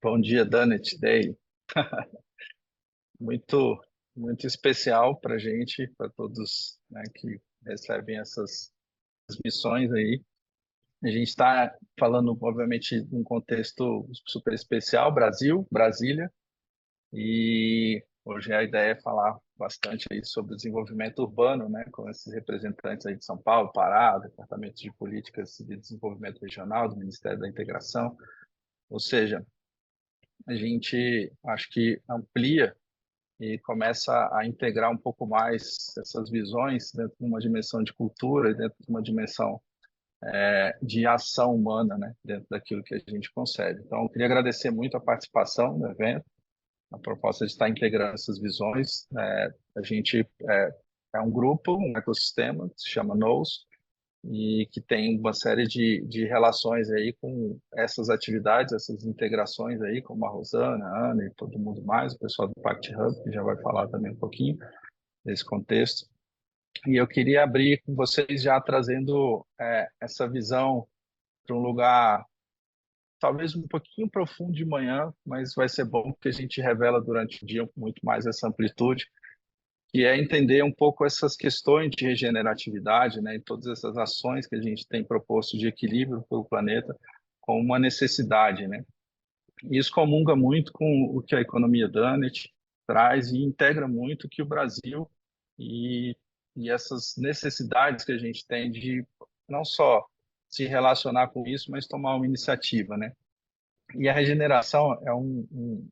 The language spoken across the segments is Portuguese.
Bom dia, Danet Day. Muito, muito especial para a gente, para todos, né, que recebem essas missões aí. A gente está falando, obviamente, de um contexto super especial, Brasil, Brasília, e hoje a ideia é falar bastante aí sobre o desenvolvimento urbano, né, com esses representantes aí de São Paulo, Pará, Departamento de Políticas de Desenvolvimento Regional, do Ministério da Integração, ou seja, a gente acho que amplia e começa a integrar um pouco mais essas visões dentro de uma dimensão de cultura e dentro de uma dimensão de ação humana, né, dentro daquilo que a gente concebe. Então, eu queria agradecer muito a participação no evento, a proposta de estar integrando essas visões. A gente é um grupo, um ecossistema, que se chama NOS, e que tem uma série de relações aí com essas atividades, essas integrações aí, como a Rosana, a Ana e todo mundo mais, o pessoal do Impact Hub, que já vai falar também um pouquinho desse contexto. E eu queria abrir com vocês já trazendo essa visão para um lugar talvez um pouquinho profundo de manhã, mas vai ser bom porque a gente revela durante o dia muito mais essa amplitude, que é entender um pouco essas questões de regeneratividade, né, e todas essas ações que a gente tem proposto de equilíbrio para o planeta como uma necessidade, né? E isso comunga muito com o que a economia Dunnett traz e integra muito que o Brasil e, e essas necessidades que a gente tem de não só se relacionar com isso, mas tomar uma iniciativa, né? E a regeneração é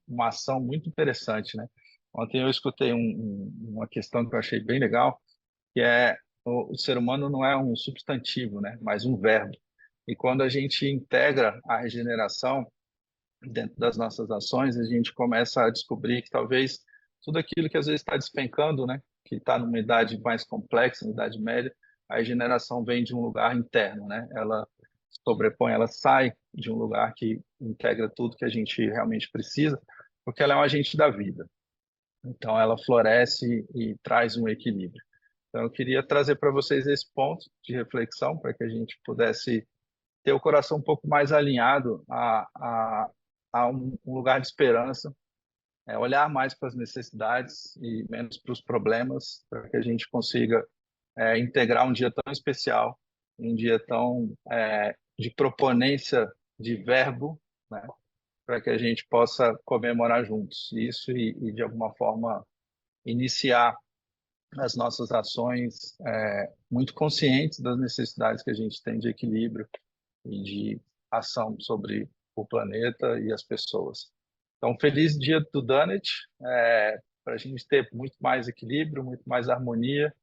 uma ação muito interessante, né? Ontem eu escutei uma questão que eu achei bem legal, que é o ser humano não é um substantivo, né? Mas um verbo. E quando a gente integra a regeneração dentro das nossas ações, a gente começa a descobrir que talvez tudo aquilo que às vezes está despencando, né? Que está numa idade mais complexa, na idade média, a regeneração vem de um lugar interno, né? Ela sobrepõe, ela sai de um lugar que integra tudo que a gente realmente precisa, porque ela é um agente da vida. Então, ela floresce e traz um equilíbrio. Então, eu queria trazer para vocês esse ponto de reflexão, para que a gente pudesse ter o coração um pouco mais alinhado a um lugar de esperança, olhar mais para as necessidades e menos para os problemas, para que a gente consiga integrar um dia tão especial, um dia tão de proponência de verbo, né, para que a gente possa comemorar juntos isso e de alguma forma iniciar as nossas ações muito conscientes das necessidades que a gente tem de equilíbrio e de ação sobre o planeta e as pessoas. Então, feliz dia do Dunnett, para a gente ter muito mais equilíbrio, muito mais harmonia,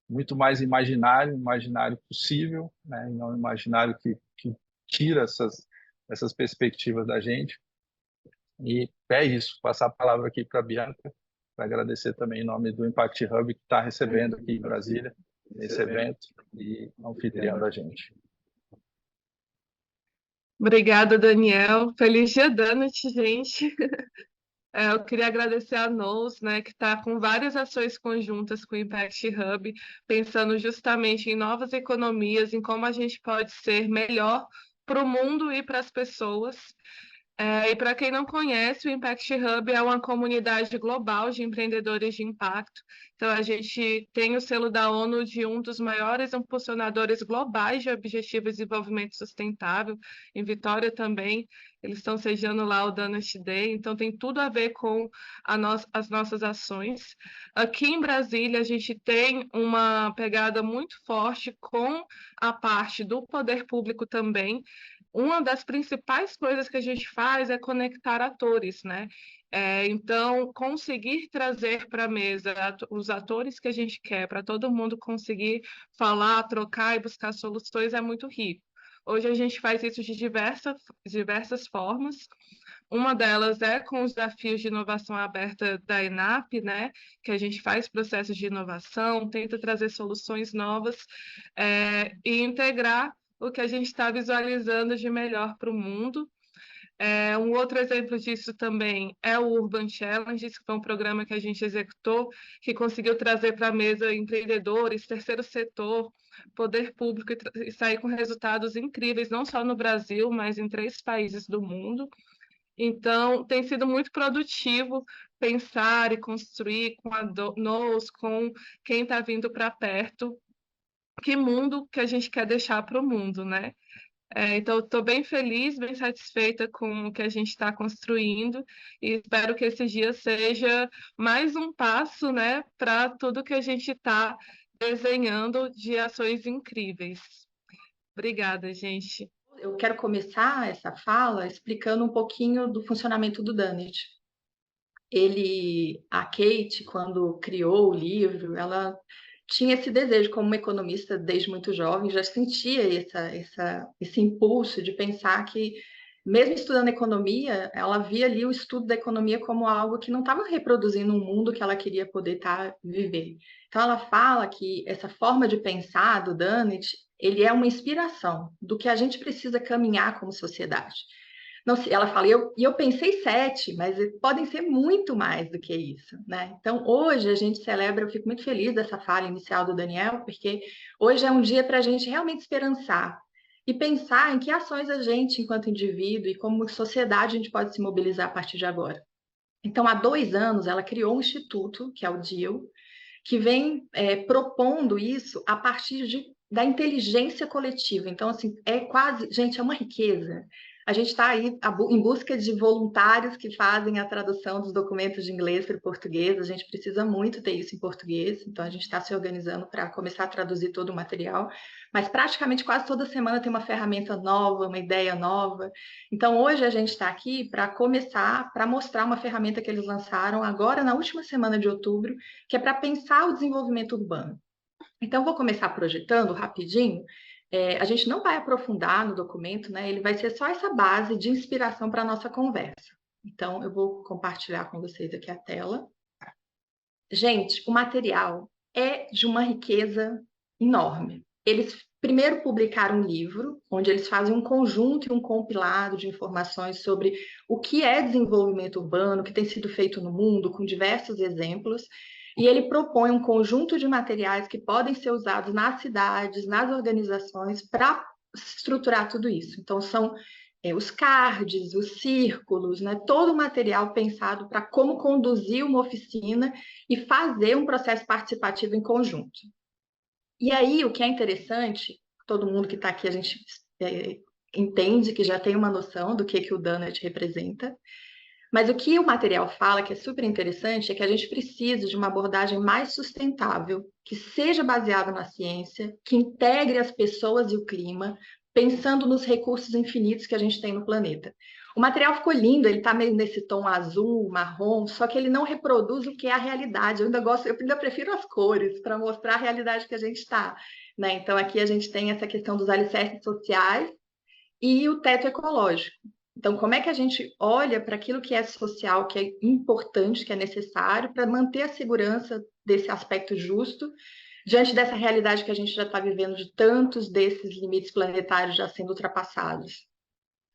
muito mais imaginário, imaginário possível, né? E não imaginário que tira essas perspectivas da gente. E é isso, passar a palavra aqui para a Bianca, para agradecer também em nome do Impact Hub, que está recebendo aqui em Brasília esse evento e anfitriando a gente. Obrigada, Daniel. Feliz dia da noite, gente. Eu queria agradecer a NOS, né, que está com várias ações conjuntas com o Impact Hub, pensando justamente em novas economias, em como a gente pode ser melhor para o mundo e para as pessoas. E para quem não conhece, o Impact Hub é uma comunidade global de empreendedores de impacto. Então, a gente tem o selo da ONU de um dos maiores impulsionadores globais de Objetivos de Desenvolvimento Sustentável, em Vitória também. Eles estão sediando lá o Dunnett Day, então tem tudo a ver com as nossas ações. Aqui em Brasília, a gente tem uma pegada muito forte com a parte do poder público também. Uma das principais coisas que a gente faz é conectar atores, né? Então, conseguir trazer para a mesa os atores que a gente quer, para todo mundo conseguir falar, trocar e buscar soluções, é muito rico. Hoje a gente faz isso de diversas formas. Uma delas é com os desafios de inovação aberta da ENAP, né? Que a gente faz processos de inovação, tenta trazer soluções novas e integrar o que a gente está visualizando de melhor para o mundo. Um outro exemplo disso também é o Urban Challenge, que foi um programa que a gente executou, que conseguiu trazer para a mesa empreendedores, terceiro setor, poder público e sair com resultados incríveis, não só no Brasil, mas em 3 países do mundo. Então, tem sido muito produtivo pensar e construir com a Nous, com quem está vindo para perto, que mundo que a gente quer deixar para o mundo, né? Então, estou bem feliz, bem satisfeita com o que a gente está construindo e espero que esse dia seja mais um passo, né, para tudo que a gente está desenhando de ações incríveis. Obrigada, gente. Eu quero começar essa fala explicando um pouquinho do funcionamento do Dunnett. A Kate, quando criou o livro, ela tinha esse desejo, como uma economista desde muito jovem, já sentia esse impulso de pensar que, mesmo estudando economia, ela via ali o estudo da economia como algo que não estava reproduzindo um mundo que ela queria poder viver. Então, ela fala que essa forma de pensar do Dunnett, ele é uma inspiração do que a gente precisa caminhar como sociedade. Não, ela fala, eu pensei 7, mas podem ser muito mais do que isso, né? Então, hoje a gente celebra, eu fico muito feliz dessa fala inicial do Daniel, porque hoje é um dia para a gente realmente esperançar e pensar em que ações a gente, enquanto indivíduo e como sociedade, a gente pode se mobilizar a partir de agora. Então, há 2 anos, ela criou um instituto, que é o DEAL, que vem propondo isso a partir da inteligência coletiva. Então, assim, gente, é uma riqueza. A gente está aí em busca de voluntários que fazem a tradução dos documentos de inglês para o português. A gente precisa muito ter isso em português, então a gente está se organizando para começar a traduzir todo o material. Mas praticamente quase toda semana tem uma ferramenta nova, uma ideia nova. Então hoje a gente está aqui para começar, para mostrar uma ferramenta que eles lançaram agora na última semana de outubro, que é para pensar o desenvolvimento urbano. Então, vou começar projetando rapidinho. A gente não vai aprofundar no documento, né? Ele vai ser só essa base de inspiração para a nossa conversa. Então, eu vou compartilhar com vocês aqui a tela. Gente, o material é de uma riqueza enorme. Eles primeiro publicaram um livro, onde eles fazem um conjunto e um compilado de informações sobre o que é desenvolvimento urbano, que tem sido feito no mundo, com diversos exemplos. E ele propõe um conjunto de materiais que podem ser usados nas cidades, nas organizações, para estruturar tudo isso. Então, são os cards, os círculos, né? Todo o material pensado para como conduzir uma oficina e fazer um processo participativo em conjunto. E aí, o que é interessante, todo mundo que está aqui, a gente entende que já tem uma noção do que o Dunnett representa, mas o que o material fala, que é super interessante, é que a gente precisa de uma abordagem mais sustentável, que seja baseada na ciência, que integre as pessoas e o clima, pensando nos recursos infinitos que a gente tem no planeta. O material ficou lindo, ele está meio nesse tom azul, marrom, só que ele não reproduz o que é a realidade. Eu ainda prefiro as cores para mostrar a realidade que a gente está, né? Então aqui a gente tem essa questão dos alicerces sociais e o teto ecológico. Então, como é que a gente olha para aquilo que é social, que é importante, que é necessário, para manter a segurança desse aspecto justo, diante dessa realidade que a gente já está vivendo, de tantos desses limites planetários já sendo ultrapassados?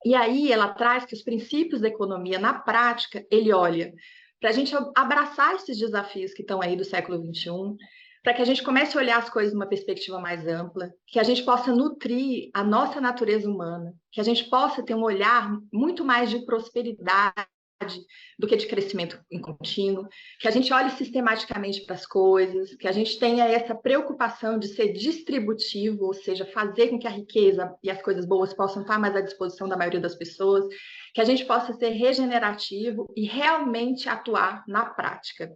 E aí ela traz que os princípios da economia, na prática, ele olha para a gente abraçar esses desafios que estão aí do século XXI, para que a gente comece a olhar as coisas de uma perspectiva mais ampla, que a gente possa nutrir a nossa natureza humana, que a gente possa ter um olhar muito mais de prosperidade do que de crescimento em contínuo, que a gente olhe sistematicamente para as coisas, que a gente tenha essa preocupação de ser distributivo, ou seja, fazer com que a riqueza e as coisas boas possam estar mais à disposição da maioria das pessoas, que a gente possa ser regenerativo e realmente atuar na prática.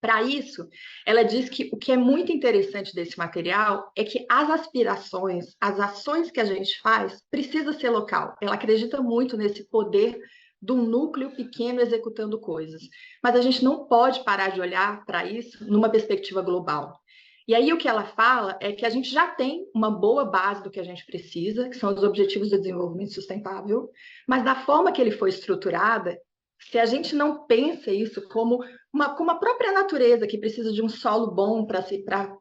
Para isso, ela diz que o que é muito interessante desse material é que as aspirações, as ações que a gente faz, precisa ser local. Ela acredita muito nesse poder de um núcleo pequeno executando coisas. Mas a gente não pode parar de olhar para isso numa perspectiva global. E aí o que ela fala é que a gente já tem uma boa base do que a gente precisa, que são os Objetivos do Desenvolvimento Sustentável, mas da forma que ele foi estruturada, se a gente não pensa isso como a própria natureza que precisa de um solo bom para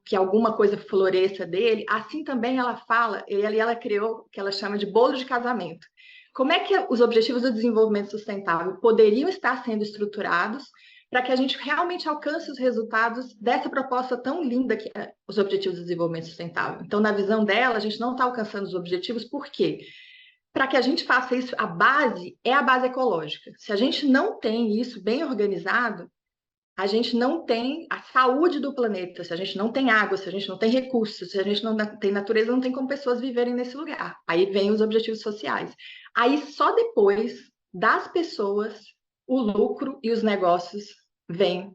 que alguma coisa floresça dele, assim também ela fala, e ali ela criou o que ela chama de bolo de casamento. Como é que os Objetivos do Desenvolvimento Sustentável poderiam estar sendo estruturados para que a gente realmente alcance os resultados dessa proposta tão linda que é os Objetivos do Desenvolvimento Sustentável? Então, na visão dela, a gente não está alcançando os objetivos, por quê? para que a gente faça isso, a base é a base ecológica. Se a gente não tem isso bem organizado, a gente não tem a saúde do planeta, se a gente não tem água, se a gente não tem recursos, se a gente não tem natureza, não tem como pessoas viverem nesse lugar. Aí vem os objetivos sociais. Aí só depois das pessoas, o lucro e os negócios vêm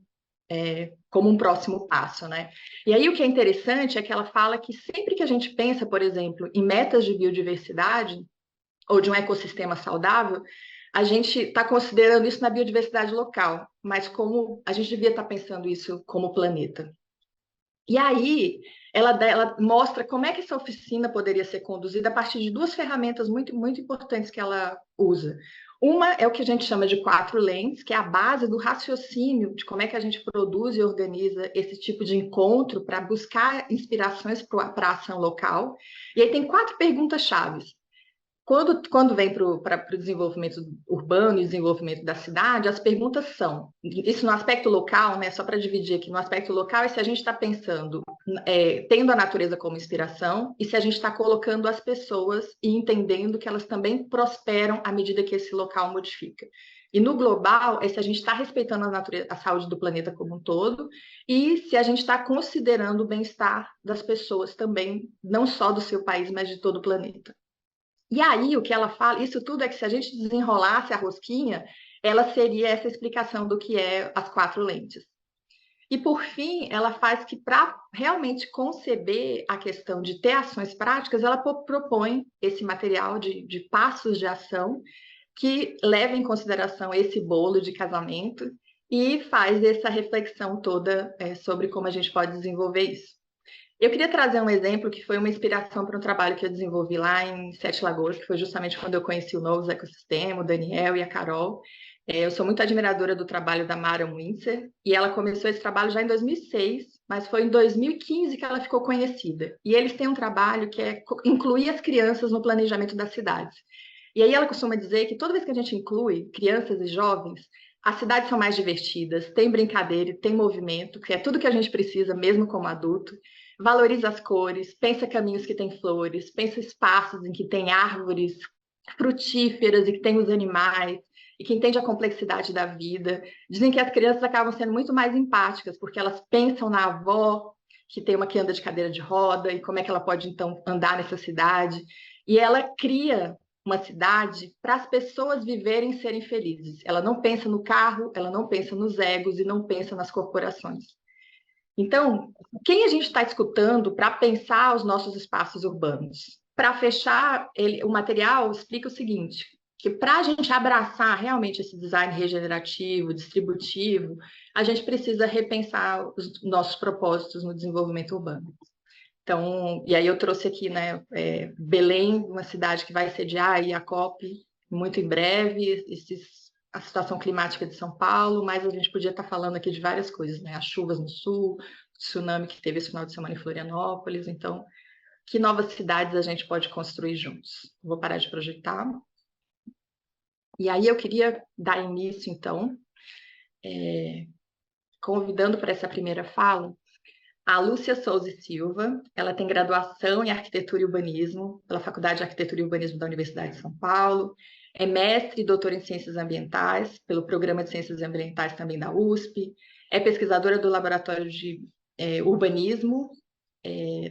como um próximo passo, né? E aí o que é interessante é que ela fala que sempre que a gente pensa, por exemplo, em metas de biodiversidade ou de um ecossistema saudável, a gente está considerando isso na biodiversidade local, mas como a gente devia estar pensando isso como planeta. E aí ela mostra como é que essa oficina poderia ser conduzida a partir de duas ferramentas muito, muito importantes que ela usa. Uma é o que a gente chama de 4 lentes, que é a base do raciocínio de como é que a gente produz e organiza esse tipo de encontro para buscar inspirações para a ação local. E aí tem 4 perguntas chaves. Quando vem para o desenvolvimento urbano e desenvolvimento da cidade, as perguntas são, isso no aspecto local, né, só para dividir aqui, no aspecto local é se a gente está pensando, tendo a natureza como inspiração, e se a gente está colocando as pessoas e entendendo que elas também prosperam à medida que esse local modifica. E no global, é se a gente está respeitando a natureza, a saúde do planeta como um todo, e se a gente está considerando o bem-estar das pessoas também, não só do seu país, mas de todo o planeta. E aí, o que ela fala, isso tudo é que se a gente desenrolasse a rosquinha, ela seria essa explicação do que é as 4 lentes. E, por fim, ela faz que, para realmente conceber a questão de ter ações práticas, ela propõe esse material de passos de ação que leva em consideração esse bolo de casamento e faz essa reflexão toda sobre como a gente pode desenvolver isso. Eu queria trazer um exemplo que foi uma inspiração para um trabalho que eu desenvolvi lá em Sete Lagoas, que foi justamente quando eu conheci o Novos Ecossistema, o Daniel e a Carol. Eu sou muito admiradora do trabalho da Maren Windsor, e ela começou esse trabalho já em 2006, mas foi em 2015 que ela ficou conhecida. E eles têm um trabalho que é incluir as crianças no planejamento das cidades. E aí ela costuma dizer que toda vez que a gente inclui crianças e jovens, as cidades são mais divertidas, tem brincadeira, tem movimento, que é tudo que a gente precisa, mesmo como adulto. Valoriza as cores, pensa caminhos que têm flores, pensa espaços em que tem árvores frutíferas e que tem os animais, e que entende a complexidade da vida. Dizem que as crianças acabam sendo muito mais empáticas, porque elas pensam na avó, que tem uma que anda de cadeira de roda, e como é que ela pode, então, andar nessa cidade. E ela cria uma cidade para as pessoas viverem e serem felizes. Ela não pensa no carro, ela não pensa nos egos e não pensa nas corporações. Então, quem a gente está escutando para pensar os nossos espaços urbanos? Para fechar, o material explica o seguinte, que para a gente abraçar realmente esse design regenerativo, distributivo, a gente precisa repensar os nossos propósitos no desenvolvimento urbano. Então, e aí eu trouxe aqui, né, Belém, uma cidade que vai sediar aí a COP muito em breve, a situação climática de São Paulo, mas a gente podia estar falando aqui de várias coisas, né? As chuvas no sul, o tsunami que teve esse final de semana em Florianópolis. Então, que novas cidades a gente pode construir juntos? Vou parar de projetar. E aí eu queria dar início, então, convidando para essa primeira fala a Lúcia Souza e Silva. Ela tem graduação em Arquitetura e Urbanismo pela Faculdade de Arquitetura e Urbanismo da Universidade de São Paulo. É mestre e doutora em Ciências Ambientais pelo Programa de Ciências Ambientais também da USP. É pesquisadora do Laboratório de Urbanismo.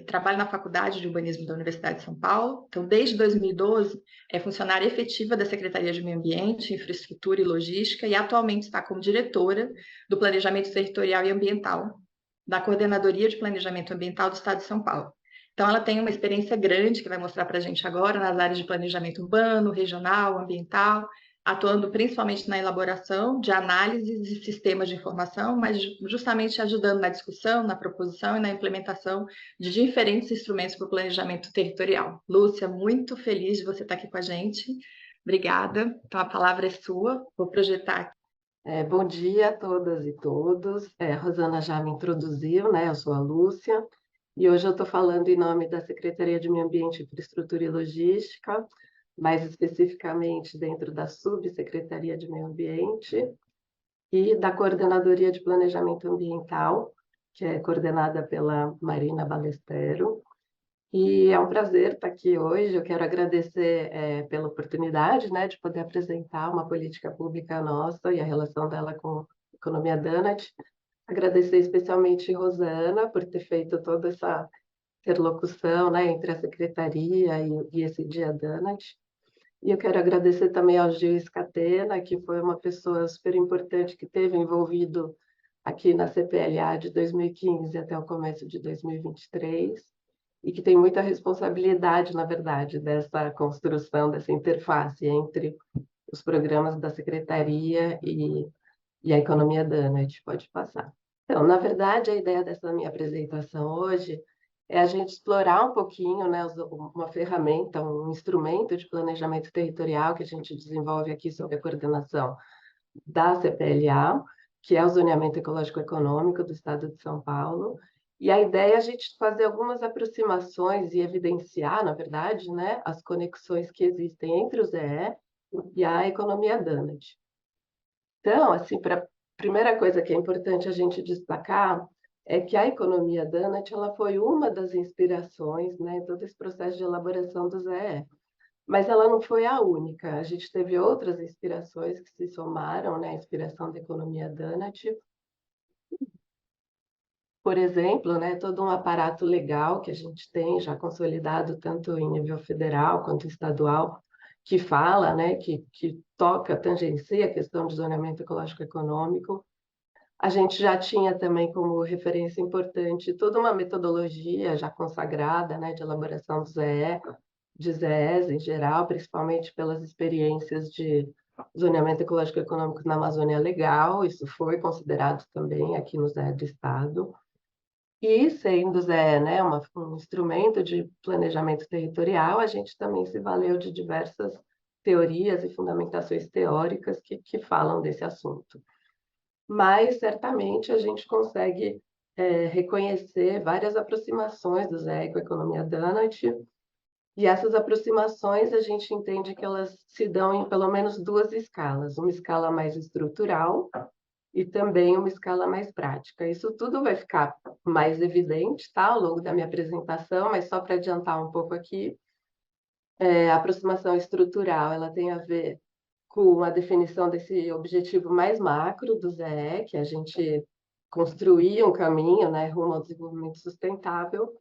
Trabalha na Faculdade de Urbanismo da Universidade de São Paulo. Então, desde 2012, é funcionária efetiva da Secretaria de Meio Ambiente, Infraestrutura e Logística e atualmente está como diretora do Planejamento Territorial e Ambiental da Coordenadoria de Planejamento Ambiental do Estado de São Paulo. Então, ela tem uma experiência grande que vai mostrar para a gente agora nas áreas de planejamento urbano, regional, ambiental, atuando principalmente na elaboração de análises de sistemas de informação, mas justamente ajudando na discussão, na proposição e na implementação de diferentes instrumentos para o planejamento territorial. Lúcia, muito feliz de você estar aqui com a gente. Obrigada. Então, a palavra é sua. Vou projetar aqui. Bom dia a todas e todos. A Rosana já me introduziu, né? Eu sou a Lúcia, e hoje eu estou falando em nome da Secretaria de Meio Ambiente, Infraestrutura e Logística, mais especificamente dentro da Subsecretaria de Meio Ambiente e da Coordenadoria de Planejamento Ambiental, que é coordenada pela Marina Balestero. E é um prazer estar aqui hoje. Eu quero agradecer pela oportunidade, né, de poder apresentar uma política pública nossa e a relação dela com a economia Donut. Agradecer especialmente Rosana por ter feito toda essa interlocução, né, entre a secretaria e esse Dia Donut. E eu quero agradecer também ao Gil Scatena, que foi uma pessoa super importante que esteve envolvido aqui na CPLA de 2015 até o começo de 2023, e que tem muita responsabilidade, na verdade, dessa construção, dessa interface entre os programas da Secretaria e a economia Donut. Pode passar. Então, na verdade, a ideia dessa minha apresentação hoje é a gente explorar um pouquinho, né, uma ferramenta, um instrumento de planejamento territorial que a gente desenvolve aqui sob a coordenação da CPLA, que é o Zoneamento Ecológico Econômico do Estado de São Paulo. E a ideia é a gente fazer algumas aproximações e evidenciar, na verdade, né, as conexões que existem entre o ZE e a economia Donut. Então, assim, para primeira coisa que é importante a gente destacar é que a economia Donut ela foi uma das inspirações, né, em todo esse processo de elaboração do ZE. Mas ela não foi a única. A gente teve outras inspirações que se somaram, né, à inspiração da economia Donut. Por exemplo, né, todo um aparato legal que a gente tem já consolidado tanto em nível federal quanto estadual, que fala, né, que toca, tangencia a questão de zoneamento ecológico econômico. A gente já tinha também como referência importante toda uma metodologia já consagrada, né, de elaboração do ZE, de ZEs em geral, principalmente pelas experiências de zoneamento ecológico econômico na Amazônia Legal. Isso foi considerado também aqui no ZE do Estado. E sendo o ZE, né, um instrumento de planejamento territorial, a gente também se valeu de diversas teorias e fundamentações teóricas que falam desse assunto. Mas, certamente, a gente consegue reconhecer várias aproximações do ZE com a economia Donut, e essas aproximações a gente entende que elas se dão em pelo menos duas escalas, uma escala mais estrutural e também uma escala mais prática. Isso tudo vai ficar mais evidente, tá, ao longo da minha apresentação, mas só para adiantar um pouco aqui, a aproximação estrutural ela tem a ver com a definição desse objetivo mais macro do ZE, que é a gente construir um caminho, né, rumo ao desenvolvimento sustentável,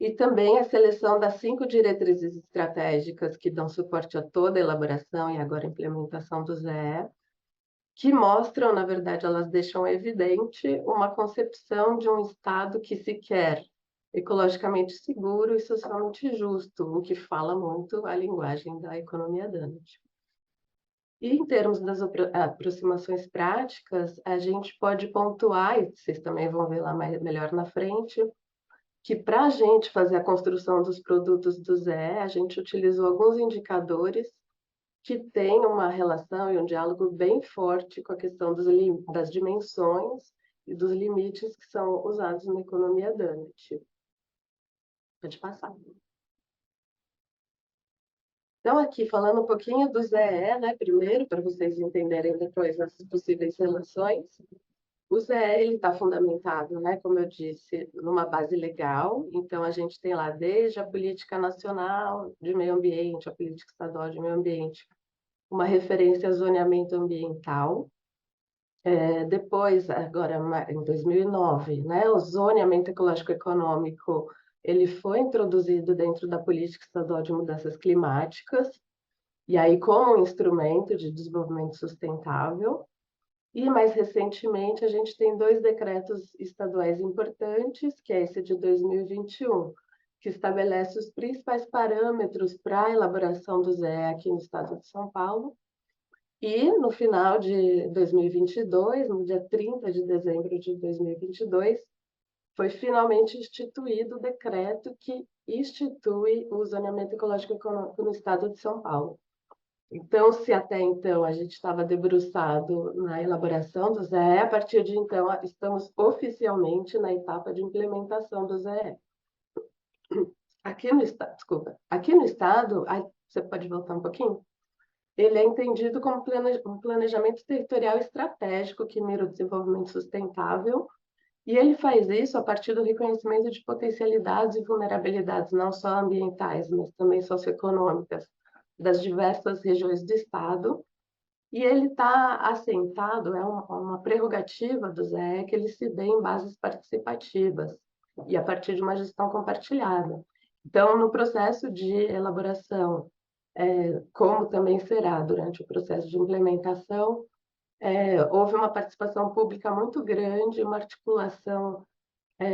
e também a seleção das 5 diretrizes estratégicas que dão suporte a toda a elaboração e agora implementação do ZE, que mostram, na verdade, elas deixam evidente uma concepção de um Estado que se quer ecologicamente seguro e socialmente justo, o que fala muito a linguagem da economia Donut. E em termos das aproximações práticas, a gente pode pontuar, e vocês também vão ver lá melhor na frente, que para a gente fazer a construção dos produtos do ZE, a gente utilizou alguns indicadores que têm uma relação e um diálogo bem forte com a questão das dimensões e dos limites que são usados na economia Donut. Pode passar. Então, aqui, falando um pouquinho do ZE, né, primeiro, para vocês entenderem depois as possíveis relações. O ZE está fundamentado, né, como eu disse, numa base legal. Então, a gente tem lá desde a política nacional de meio ambiente, a política estadual de meio ambiente, uma referência a zoneamento ambiental. Depois, agora, em 2009, né, o zoneamento ecológico econômico ele foi introduzido dentro da política estadual de mudanças climáticas, e aí como um instrumento de desenvolvimento sustentável. E, mais recentemente, a gente tem 2 decretos estaduais importantes, que é esse de 2021, que estabelece os principais parâmetros para a elaboração do ZE aqui no estado de São Paulo. E, no final de 2022, no dia 30 de dezembro de 2022, foi finalmente instituído o decreto que institui o zoneamento ecológico econômico no estado de São Paulo. Então, se até então a gente estava debruçado na elaboração do ZE, a partir de então estamos oficialmente na etapa de implementação do ZE. Aqui no estado, desculpa, aqui no estado, você pode voltar um pouquinho? Ele é entendido como um planejamento territorial estratégico que mira o desenvolvimento sustentável E ele faz isso a partir do reconhecimento de potencialidades e vulnerabilidades, não só ambientais, mas também socioeconômicas, das diversas regiões do Estado. E ele está assentado, é uma prerrogativa do ZE que ele se dê em bases participativas e a partir de uma gestão compartilhada. Então, no processo de elaboração, como também será durante o processo de implementação, houve uma participação pública muito grande, uma articulação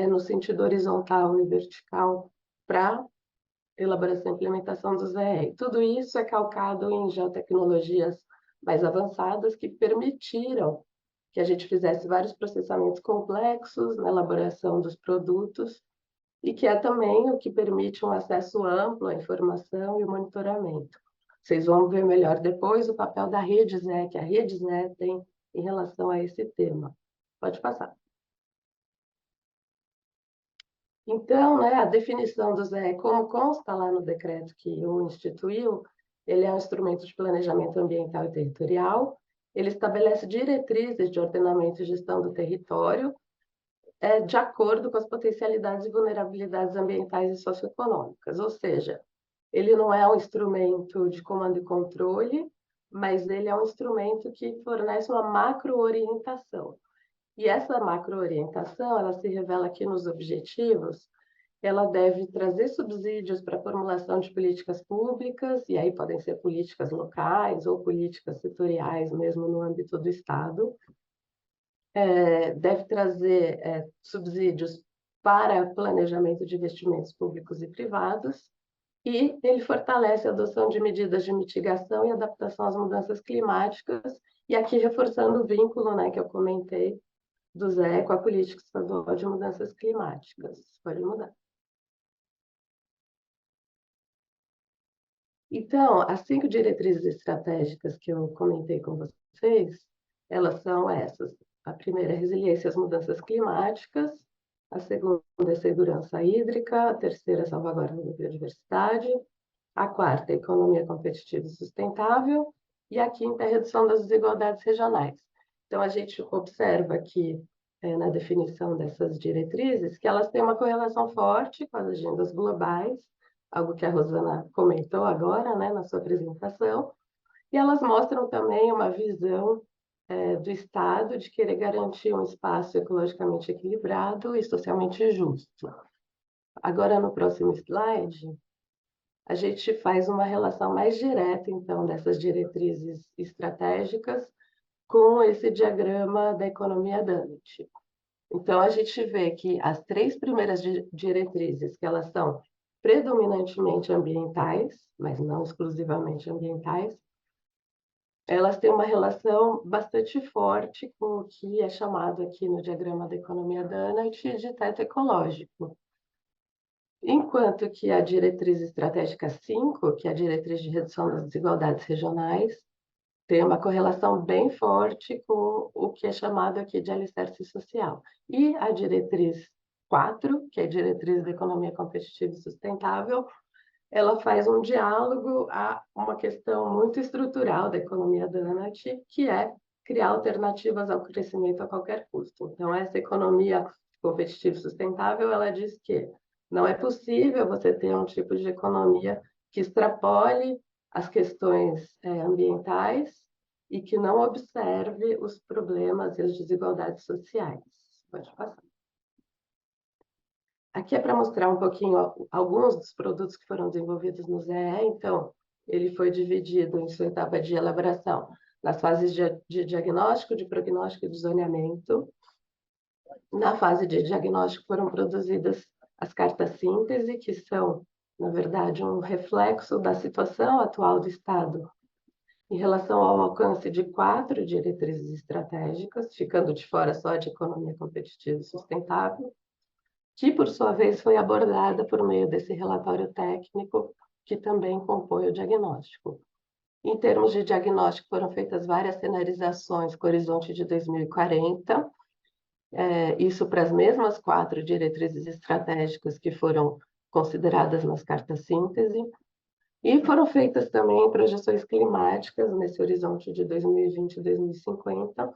no sentido horizontal e vertical para elaboração e implementação do ZE. Tudo isso é calcado em geotecnologias mais avançadas que permitiram que a gente fizesse vários processamentos complexos na elaboração dos produtos e que é também o que permite um acesso amplo à informação e o monitoramento. Vocês vão ver melhor depois o papel da Rede ZE, que a Rede ZE tem em relação a esse tema. Pode passar. Então, né, a definição do ZE, como consta lá no decreto que o instituiu, ele é um instrumento de planejamento ambiental e territorial, ele estabelece diretrizes de ordenamento e gestão do território, de acordo com as potencialidades e vulnerabilidades ambientais e socioeconômicas, ou seja, ele não é um instrumento de comando e controle, mas ele é um instrumento que fornece uma macro-orientação. E essa macro-orientação, ela se revela aqui nos objetivos, ela deve trazer subsídios para a formulação de políticas públicas, e aí podem ser políticas locais ou políticas setoriais, mesmo no âmbito do Estado. Deve trazer subsídios para planejamento de investimentos públicos e privados, e ele fortalece a adoção de medidas de mitigação e adaptação às mudanças climáticas, e aqui reforçando o vínculo, né, que eu comentei, do ZE com a Política Estadual de Mudanças Climáticas. Pode mudar. Então, as 5 diretrizes estratégicas que eu comentei com vocês, elas são essas. A primeira é resiliência às mudanças climáticas, a segunda é segurança hídrica, a terceira é salvaguarda da biodiversidade, a quarta é economia competitiva e sustentável, e a quinta é redução das desigualdades regionais. Então, a gente observa aqui, na definição dessas diretrizes, que elas têm uma correlação forte com as agendas globais, algo que a Rosana comentou agora, né, na sua apresentação, e elas mostram também uma visão do Estado de querer garantir um espaço ecologicamente equilibrado e socialmente justo. Agora, no próximo slide, a gente faz uma relação mais direta, então, dessas diretrizes estratégicas com esse diagrama da economia Dunnett. Então, a gente vê que as 3 primeiras diretrizes, que elas são predominantemente ambientais, mas não exclusivamente ambientais, elas têm uma relação bastante forte com o que é chamado aqui no diagrama da economia Dunnett de teto ecológico. Enquanto que a diretriz estratégica 5, que é a diretriz de redução das desigualdades regionais, tem uma correlação bem forte com o que é chamado aqui de alicerce social. E a diretriz 4, que é a diretriz da economia competitiva e sustentável, ela faz um diálogo a uma questão muito estrutural da economia Dunnett, que é criar alternativas ao crescimento a qualquer custo. Então, essa economia competitiva e sustentável, ela diz que não é possível você ter um tipo de economia que extrapole as questões ambientais e que não observe os problemas e as desigualdades sociais. Pode passar. Aqui é para mostrar um pouquinho alguns dos produtos que foram desenvolvidos no ZE. Então, ele foi dividido em sua etapa de elaboração nas fases de diagnóstico, de prognóstico e de zoneamento. Na fase de diagnóstico foram produzidas as cartas síntese, que são, na verdade, um reflexo da situação atual do Estado em relação ao alcance de 4 diretrizes estratégicas, ficando de fora só de economia competitiva e sustentável, que, por sua vez, foi abordada por meio desse relatório técnico, que também compõe o diagnóstico. Em termos de diagnóstico, foram feitas várias cenarizações com horizonte de 2040, isso para as mesmas 4 diretrizes estratégicas que foram consideradas nas cartas síntese, e foram feitas também projeções climáticas nesse horizonte de 2020 e 2050,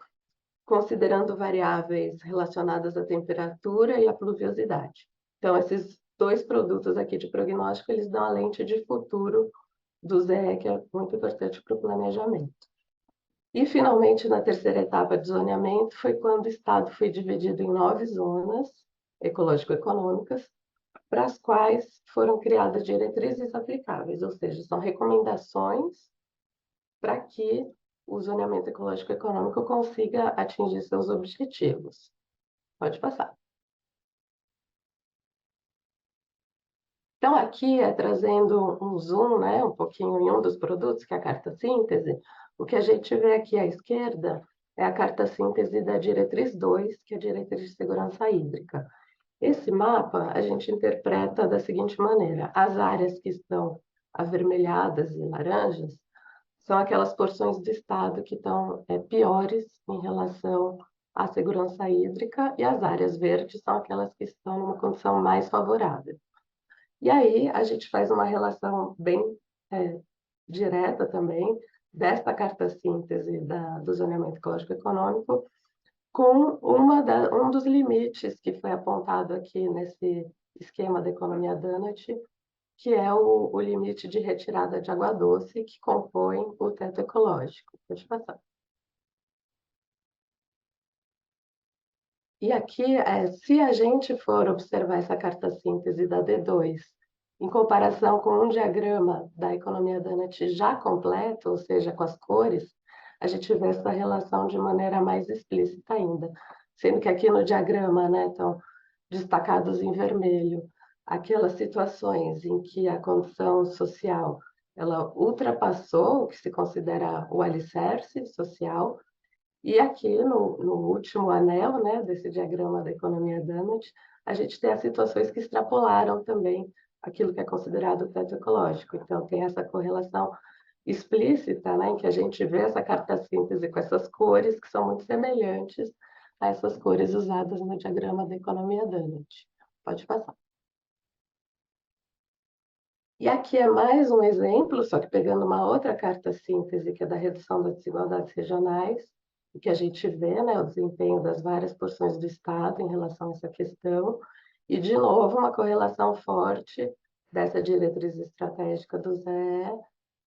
considerando variáveis relacionadas à temperatura e à pluviosidade. Então, esses dois produtos aqui de prognóstico, eles dão a lente de futuro do ZE, que é muito importante para o planejamento. E, finalmente, na terceira etapa de zoneamento, foi quando o Estado foi dividido em 9 zonas ecológico-econômicas, para as quais foram criadas diretrizes aplicáveis, ou seja, são recomendações para que o zoneamento ecológico-econômico consiga atingir seus objetivos. Pode passar. Então, aqui trazendo um zoom, né, um pouquinho em um dos produtos, que é a carta síntese. O que a gente vê aqui à esquerda é a carta síntese da diretriz 2, que é a diretriz de segurança hídrica. Esse mapa a gente interpreta da seguinte maneira: as áreas que estão avermelhadas e laranjas são aquelas porções do estado que estão piores em relação à segurança hídrica, e as áreas verdes são aquelas que estão numa condição mais favorável. E aí a gente faz uma relação bem direta também desta carta síntese do zoneamento ecológico-econômico com um dos limites que foi apontado aqui nesse esquema da economia Donut, que é o limite de retirada de água doce, que compõe o teto ecológico. Pode passar. E aqui, se a gente for observar essa carta síntese da D2, em comparação com um diagrama da economia Donut já completo, ou seja, com as cores, a gente vê essa relação de maneira mais explícita ainda. Sendo que aqui no diagrama, né, estão destacados em vermelho aquelas situações em que a condição social ela ultrapassou o que se considera o alicerce social, e aqui no último anel, né, desse diagrama da economia Donut, a gente tem as situações que extrapolaram também aquilo que é considerado o teto ecológico. Então, tem essa correlação explícita, né, em que a gente vê essa carta síntese com essas cores que são muito semelhantes a essas cores usadas no diagrama da economia Donut. Pode passar. E aqui é mais um exemplo, só que pegando uma outra carta síntese, que é da redução das desigualdades regionais, e que a gente vê, né, o desempenho das várias porções do Estado em relação a essa questão, e, de novo, uma correlação forte dessa diretriz estratégica do ZE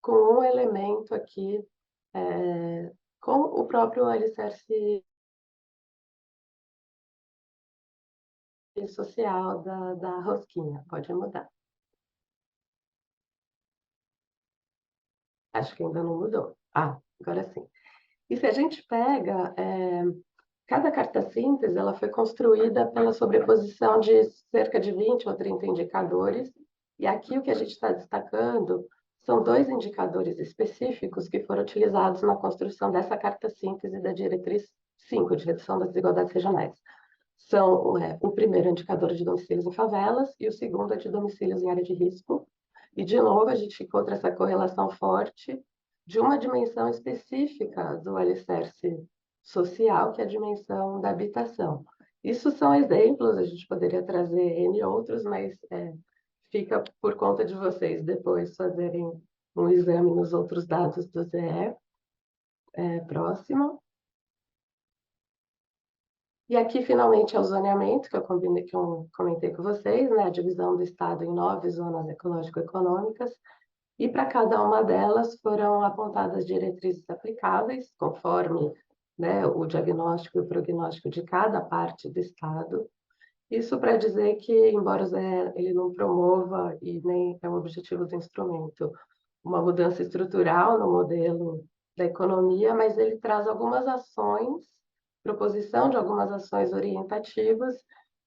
com um elemento aqui, com o próprio alicerce social da rosquinha. Pode mudar. Acho que ainda não mudou. Agora sim. E se a gente pega, cada carta síntese ela foi construída pela sobreposição de cerca de 20 ou 30 indicadores, e aqui o que a gente está destacando são 2 indicadores específicos que foram utilizados na construção dessa carta síntese da diretriz 5, de redução das desigualdades regionais. São o primeiro indicador de domicílios em favelas e o segundo é de domicílios em área de risco. E, de novo, a gente encontra essa correlação forte de uma dimensão específica do alicerce social, que é a dimensão da habitação. Isso são exemplos, a gente poderia trazer N outros, mas fica por conta de vocês depois fazerem um exame nos outros dados do ZE. Próximo. E aqui, finalmente, é o zoneamento, que eu comentei com vocês, né? A divisão do Estado em 9 zonas ecológico-econômicas, e para cada uma delas foram apontadas diretrizes aplicáveis, conforme, né, o diagnóstico e o prognóstico de cada parte do Estado. Isso para dizer que, embora ele não promova, e nem é o objetivo do instrumento, uma mudança estrutural no modelo da economia, mas ele traz algumas ações, proposição de algumas ações orientativas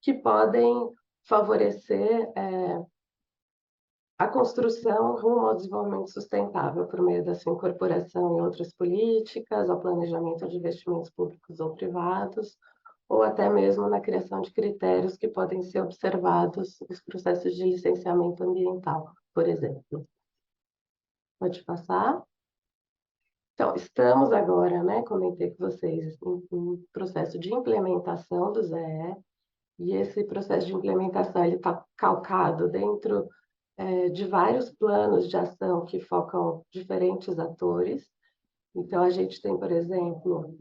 que podem favorecer a construção rumo ao desenvolvimento sustentável por meio da sua incorporação em outras políticas, ao planejamento de investimentos públicos ou privados, ou até mesmo na criação de critérios que podem ser observados nos processos de licenciamento ambiental, por exemplo. Pode passar? Então, estamos agora, né, comentei com vocês, em processo de implementação do ZE, e esse processo de implementação está calcado dentro de vários planos de ação que focam diferentes atores. Então, a gente tem, por exemplo,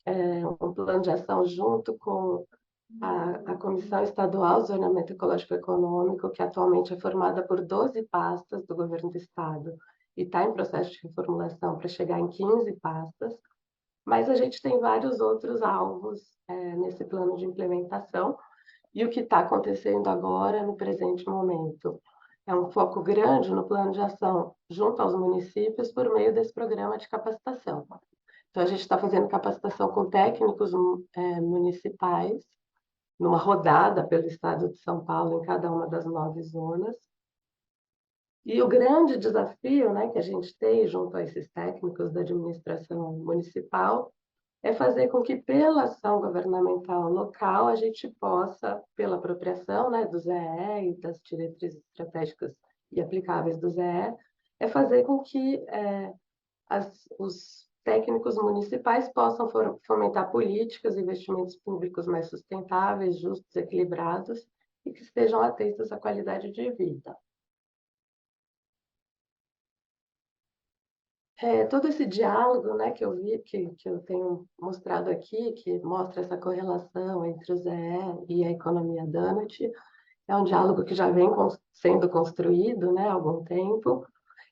um plano de ação junto com a Comissão Estadual de Zoneamento Ecológico e Econômico, que atualmente é formada por 12 pastas do governo do estado e está em processo de reformulação para chegar em 15 pastas, mas a gente tem vários outros alvos nesse plano de implementação, e o que está acontecendo agora, no presente momento, é um foco grande no plano de ação junto aos municípios por meio desse programa de capacitação. Então, a gente está fazendo capacitação com técnicos municipais, numa rodada pelo estado de São Paulo, em cada uma das 9 zonas. E o grande desafio, né, que a gente tem junto a esses técnicos da administração municipal é fazer com que, pela ação governamental local, a gente possa, pela apropriação, né, do ZE e das diretrizes estratégicas e aplicáveis do ZE, é fazer com que os técnicos municipais possam fomentar políticas e investimentos públicos mais sustentáveis, justos, equilibrados e que estejam atentos à qualidade de vida. Todo esse diálogo, né, que eu vi, que eu tenho mostrado aqui, que mostra essa correlação entre o ZE e a economia donut, é um diálogo que já vem sendo construído, né, há algum tempo,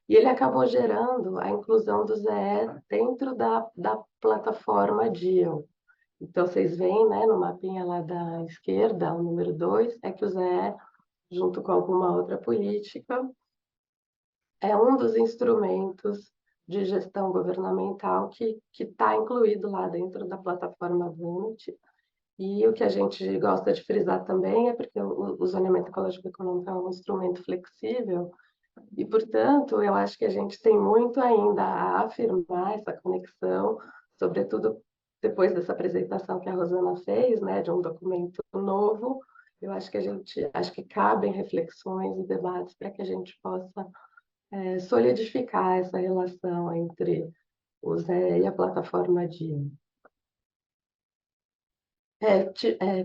e ele acabou gerando a inclusão do ZE dentro da plataforma DEAL. Então, vocês veem, né, no mapinha lá da esquerda, o número 2, é que o ZE, junto com alguma outra política, é um dos instrumentos de gestão governamental que está incluído lá dentro da plataforma Donut. E o que a gente gosta de frisar também é porque o zoneamento ecológico econômico é um instrumento flexível e, portanto, eu acho que a gente tem muito ainda a afirmar essa conexão, sobretudo depois dessa apresentação que a Rosana fez, né, de um documento novo. Eu acho que cabem reflexões e debates para que a gente possa solidificar essa relação entre o ZE e a plataforma DIA.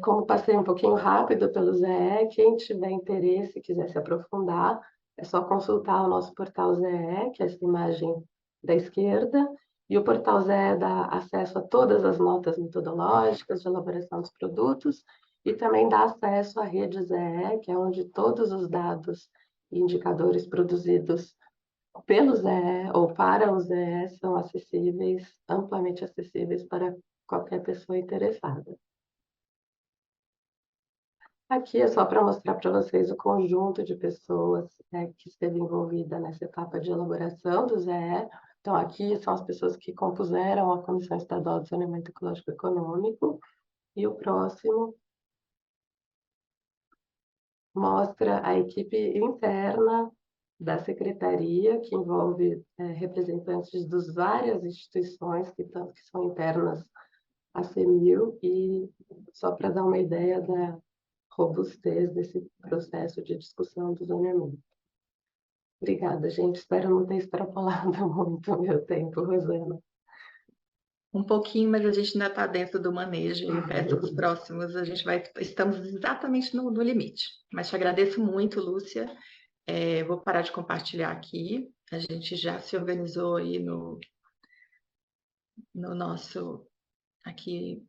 Como passei um pouquinho rápido pelo ZE, quem tiver interesse e quiser se aprofundar, é só consultar o nosso portal ZE, que é essa imagem da esquerda, e o portal ZE dá acesso a todas as notas metodológicas de elaboração dos produtos e também dá acesso à rede ZE, que é onde todos os dados e indicadores produzidos pelo ZE ou para o ZE são acessíveis, amplamente acessíveis para qualquer pessoa interessada. Aqui é só para mostrar para vocês o conjunto de pessoas que esteve envolvida nessa etapa de elaboração do ZE. Então, aqui são as pessoas que compuseram a Comissão Estadual de Zoneamento Ecológico e Econômico. E o próximo mostra a equipe interna da secretaria, que envolve representantes das várias instituições que são internas à CEMIL, e só para dar uma ideia da robustez desse processo de discussão do zoneamento. Obrigada, gente. Espero não ter extrapolado muito o meu tempo, Rosana. Um pouquinho, mas a gente ainda está dentro do manejo e o resto dos próximos estamos exatamente no limite. Mas te agradeço muito, Lúcia. Vou parar de compartilhar aqui. A gente já se organizou aí no nosso aqui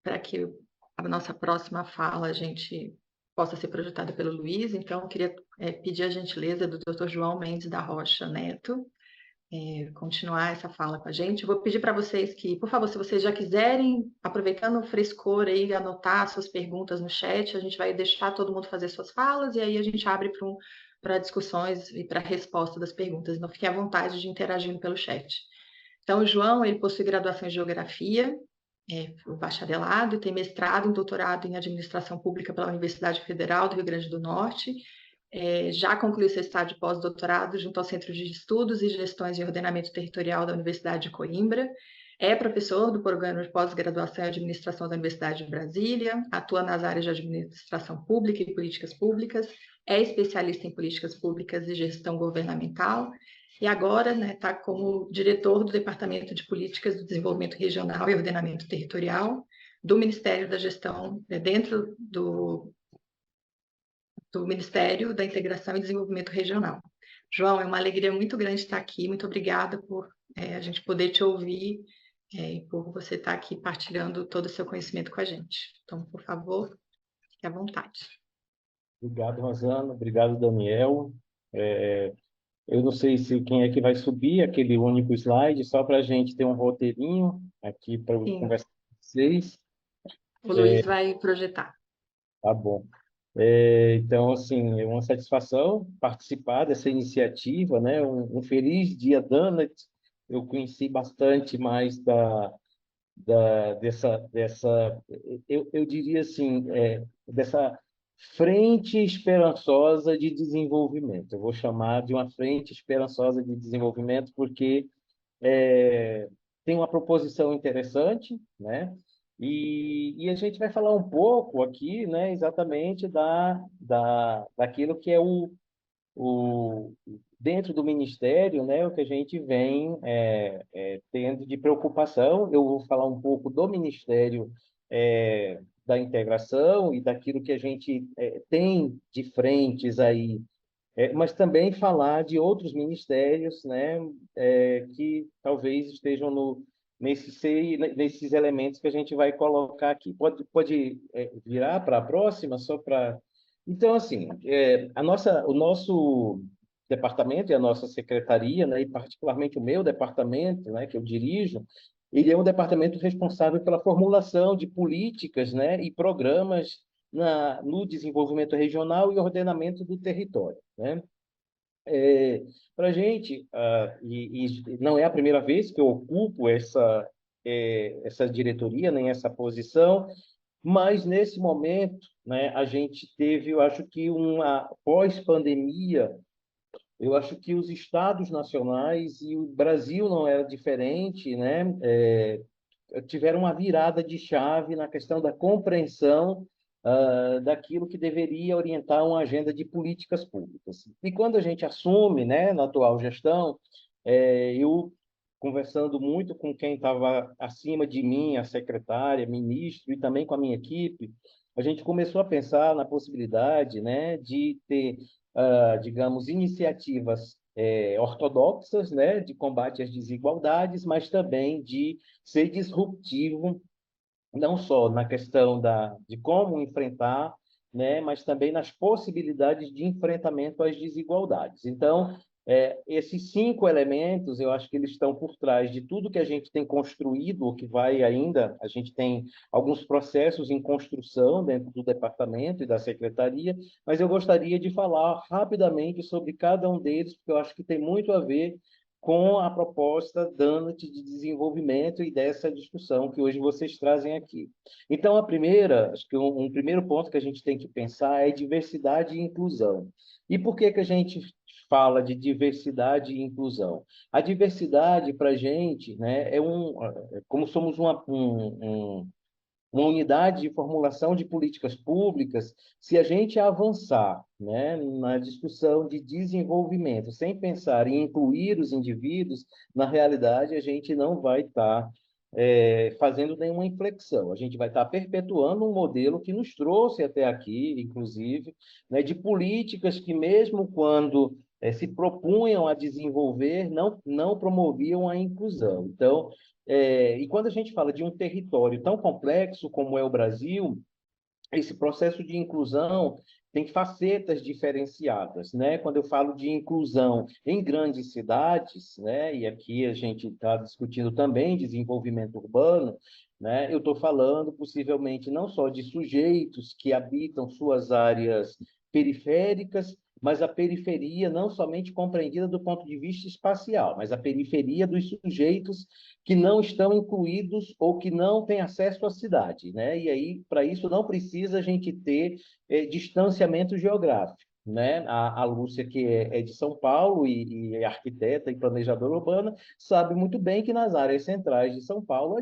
para que a nossa próxima fala a gente possa ser projetada pelo Luiz. Então, eu queria pedir a gentileza do Dr. João Mendes da Rocha Neto continuar essa fala com a gente. Eu vou pedir para vocês que, por favor, se vocês já quiserem, aproveitando o frescor aí, anotar suas perguntas no chat, a gente vai deixar todo mundo fazer suas falas e aí a gente abre para discussões e para resposta das perguntas. Não fiquem à vontade de interagir pelo chat. Então, o João, ele possui graduação em Geografia, o bacharelado, e tem mestrado e doutorado em Administração Pública pela Universidade Federal do Rio Grande do Norte. Já concluiu seu estágio de pós-doutorado junto ao Centro de Estudos e Gestões em Ordenamento Territorial da Universidade de Coimbra. É professor do Programa de Pós-Graduação em Administração da Universidade de Brasília, atua nas áreas de Administração Pública e Políticas Públicas, é especialista em Políticas Públicas e Gestão Governamental, e agora está como diretor do Departamento de Políticas do Desenvolvimento Regional e Ordenamento Territorial do Ministério da Gestão, dentro do Ministério da Integração e Desenvolvimento Regional. João, é uma alegria muito grande estar aqui, muito obrigada por a gente poder te ouvir e por você estar aqui partilhando todo o seu conhecimento com a gente. Então, por favor, fique à vontade. Obrigado, Rosana. Obrigado, Daniel. Eu não sei se quem é que vai subir aquele único slide, só para a gente ter um roteirinho aqui para eu Sim, conversar com vocês. o Luiz vai projetar. Tá bom. Então, assim, é uma satisfação participar dessa iniciativa, né? Um feliz dia, Donut. Eu conheci bastante mais dessa eu diria assim, dessa frente esperançosa de desenvolvimento. Eu vou chamar de uma frente esperançosa de desenvolvimento porque tem uma proposição interessante, né? E a gente vai falar um pouco aqui, né, exatamente daquilo que é o, dentro do Ministério, né, o que a gente vem tendo de preocupação. Eu vou falar um pouco do Ministério da Integração e daquilo que a gente tem de frentes aí, mas também falar de outros ministérios, né, que talvez estejam nesses elementos que a gente vai colocar aqui. Pode virar para a próxima, só para... Então, assim, o nosso departamento e a nossa secretaria, né, e particularmente o meu departamento, né, que eu dirijo, ele é um departamento responsável pela formulação de políticas, né, e programas no desenvolvimento regional e ordenamento do território, né? Para a gente, e não é a primeira vez que eu ocupo essa diretoria, nem essa posição, mas nesse momento, né, a gente teve, eu acho que uma pós-pandemia, eu acho que os estados nacionais e o Brasil não era diferente, né? Tiveram uma virada de chave na questão da compreensão daquilo que deveria orientar uma agenda de políticas públicas. E quando a gente assume, né, na atual gestão, eu conversando muito com quem estava acima de mim, a secretária, ministro, e também com a minha equipe, a gente começou a pensar na possibilidade, né, de ter, digamos, iniciativas ortodoxas, né, de combate às desigualdades, mas também de ser disruptivo, não só na questão de como enfrentar, né, mas também nas possibilidades de enfrentamento às desigualdades. Então, esses 5 elementos, eu acho que eles estão por trás de tudo que a gente tem construído, ou que vai ainda, a gente tem alguns processos em construção dentro do departamento e da secretaria, mas eu gostaria de falar rapidamente sobre cada um deles, porque eu acho que tem muito a ver com a proposta Donut de desenvolvimento e dessa discussão que hoje vocês trazem aqui. Então, acho que um primeiro ponto que a gente tem que pensar é diversidade e inclusão. E por que que a gente fala de diversidade e inclusão? A diversidade, para a gente, né, como somos uma unidade de formulação de políticas públicas, se a gente avançar, né, na discussão de desenvolvimento, sem pensar em incluir os indivíduos, na realidade, a gente não vai estar fazendo nenhuma inflexão. A gente vai estar perpetuando um modelo que nos trouxe até aqui, inclusive, né, de políticas que, mesmo quando se propunham a desenvolver, não promoviam a inclusão. Então, e quando a gente fala de um território tão complexo como é o Brasil, esse processo de inclusão tem facetas diferenciadas, né? Quando eu falo de inclusão em grandes cidades, né? E aqui a gente está discutindo também desenvolvimento urbano, né? Eu estou falando possivelmente não só de sujeitos que habitam suas áreas periféricas, mas a periferia não somente compreendida do ponto de vista espacial, mas a periferia dos sujeitos que não estão incluídos ou que não têm acesso à cidade, né? E aí, para isso, não precisa a gente ter distanciamento geográfico, né? A Lúcia, que é de São Paulo e é arquiteta e planejadora urbana, sabe muito bem que nas áreas centrais de São Paulo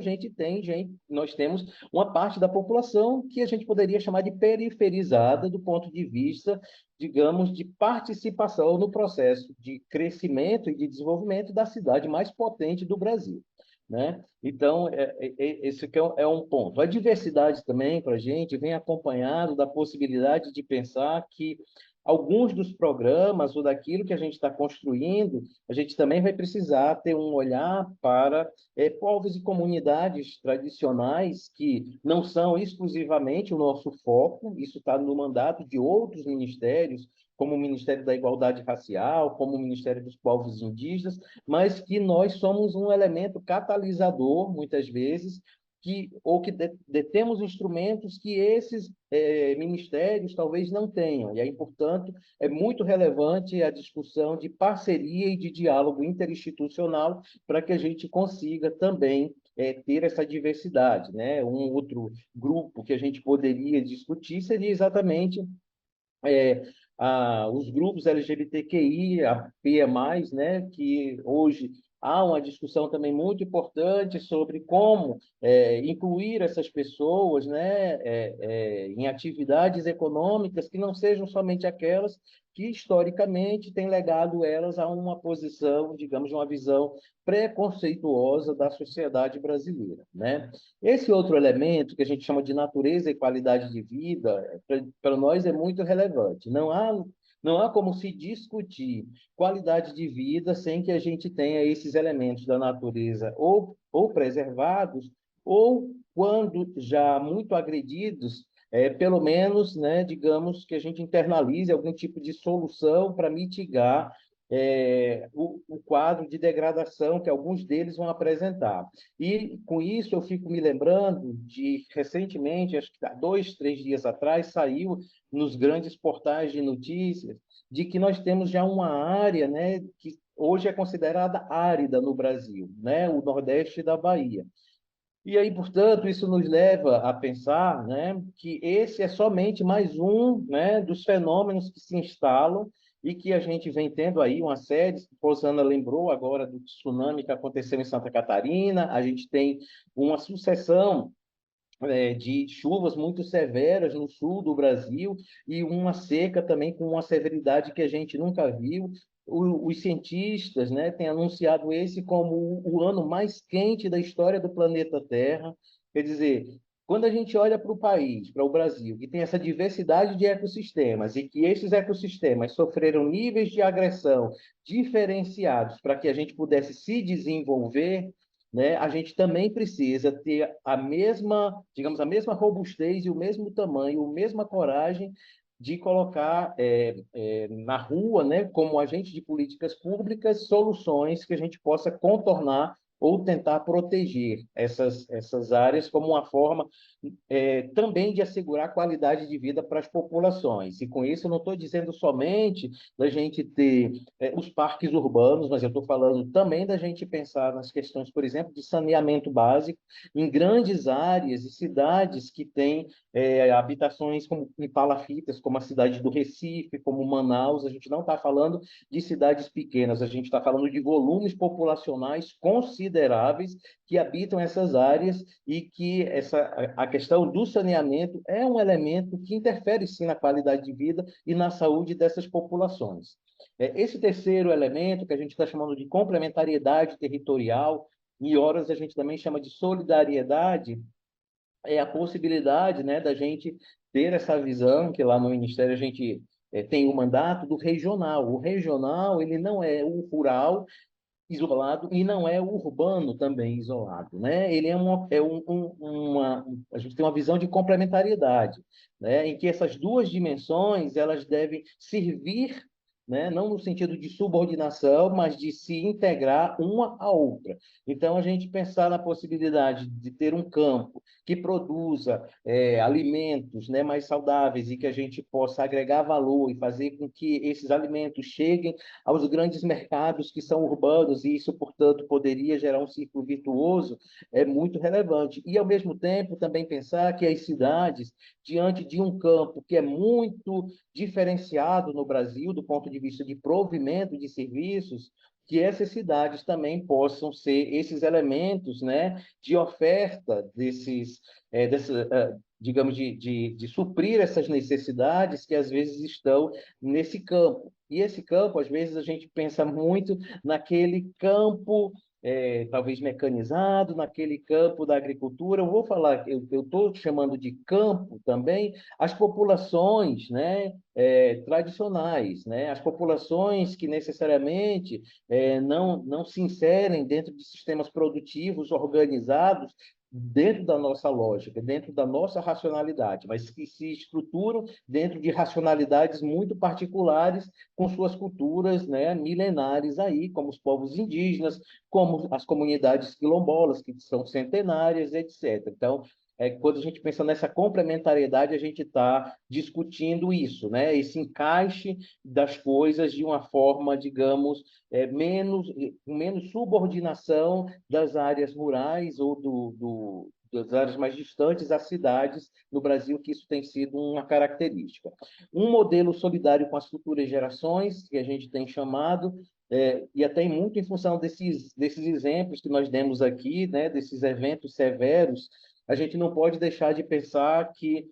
nós temos uma parte da população que a gente poderia chamar de periferizada do ponto de vista, digamos, de participação no processo de crescimento e de desenvolvimento da cidade mais potente do Brasil, né? Então, esse aqui é um ponto. A diversidade também, para a gente, vem acompanhado da possibilidade de pensar que alguns dos programas ou daquilo que a gente está construindo, a gente também vai precisar ter um olhar para povos e comunidades tradicionais que não são exclusivamente o nosso foco, isso está no mandato de outros ministérios, como o Ministério da Igualdade Racial, como o Ministério dos Povos Indígenas, mas que nós somos um elemento catalisador, muitas vezes, ou que detemos instrumentos que esses ministérios talvez não tenham. E aí, portanto, é muito relevante a discussão de parceria e de diálogo interinstitucional para que a gente consiga também ter essa diversidade, né? Um outro grupo que a gente poderia discutir seria exatamente os grupos LGBTQI, a P+, né, que hoje há uma discussão também muito importante sobre como incluir essas pessoas, né, em atividades econômicas que não sejam somente aquelas que, historicamente, têm legado elas a uma posição, digamos, uma visão preconceituosa da sociedade brasileira, né? Esse outro elemento, que a gente chama de natureza e qualidade de vida, para nós é muito relevante. Não há como se discutir qualidade de vida sem que a gente tenha esses elementos da natureza ou preservados, ou, quando já muito agredidos, pelo menos, né, digamos, que a gente internalize algum tipo de solução para mitigar o quadro de degradação que alguns deles vão apresentar. E, com isso, eu fico me lembrando de, recentemente, acho que há 2, 3 dias atrás, saiu nos grandes portais de notícias de que nós temos já uma área, né, que hoje é considerada árida no Brasil, né, o Nordeste da Bahia. E aí, portanto, isso nos leva a pensar, né, que esse é somente mais um, né, dos fenômenos que se instalam e que a gente vem tendo aí uma série. Rosana lembrou agora do tsunami que aconteceu em Santa Catarina, a gente tem uma sucessão de chuvas muito severas no sul do Brasil e uma seca também com uma severidade que a gente nunca viu. Os cientistas, né, têm anunciado esse como o ano mais quente da história do planeta Terra. Quer dizer, quando a gente olha para o país, para o Brasil, que tem essa diversidade de ecossistemas e que esses ecossistemas sofreram níveis de agressão diferenciados para que a gente pudesse se desenvolver, né, a gente também precisa ter a mesma, digamos, a mesma robustez e o mesmo tamanho, a mesma coragem de colocar na rua, né, como agente de políticas públicas, soluções que a gente possa contornar ou tentar proteger essas áreas como uma forma também de assegurar qualidade de vida para as populações. E com isso eu não estou dizendo somente da gente ter os parques urbanos, mas eu estou falando também da gente pensar nas questões, por exemplo, de saneamento básico em grandes áreas e cidades que têm habitações como em palafitas, como a cidade do Recife, como Manaus. A gente não está falando de cidades pequenas, a gente está falando de volumes populacionais consideráveis que habitam essas áreas e que a questão do saneamento é um elemento que interfere, sim, na qualidade de vida e na saúde dessas populações. Esse terceiro elemento, que a gente está chamando de complementariedade territorial, em horas a gente também chama de solidariedade, é a possibilidade, né, da gente ter essa visão, que lá no Ministério a gente tem o mandato do regional. O regional, ele não é o rural isolado e não é o urbano também isolado, né? Ele a gente tem uma visão de complementariedade, né? Em que essas duas dimensões elas devem servir, né? Não no sentido de subordinação, mas de se integrar uma à outra. Então, a gente pensar na possibilidade de ter um campo que produza alimentos, né, mais saudáveis e que a gente possa agregar valor e fazer com que esses alimentos cheguem aos grandes mercados que são urbanos, e isso, portanto, poderia gerar um ciclo virtuoso, é muito relevante. E, ao mesmo tempo, também pensar que as cidades, diante de um campo que é muito diferenciado no Brasil, do ponto de vista de provimento de serviços, que essas cidades também possam ser esses elementos, né, de oferta digamos, de suprir essas necessidades que às vezes estão nesse campo. E esse campo, às vezes, a gente pensa muito naquele campo talvez mecanizado naquele campo da agricultura. Eu vou falar, eu estou chamando de campo também as populações, né, tradicionais, né, as populações que necessariamente não se inserem dentro de sistemas produtivos organizados dentro da nossa lógica, dentro da nossa racionalidade, mas que se estruturam dentro de racionalidades muito particulares com suas culturas, né, milenares aí, como os povos indígenas, como as comunidades quilombolas, que são centenárias, etc. Então, quando a gente pensa nessa complementariedade, a gente está discutindo isso, né? Esse encaixe das coisas de uma forma, digamos, menos subordinação das áreas rurais ou das áreas mais distantes às cidades no Brasil, que isso tem sido uma característica. Um modelo solidário com as futuras gerações, que a gente tem chamado, e até muito em função desses exemplos que nós demos aqui, né, desses eventos severos, a gente não pode deixar de pensar que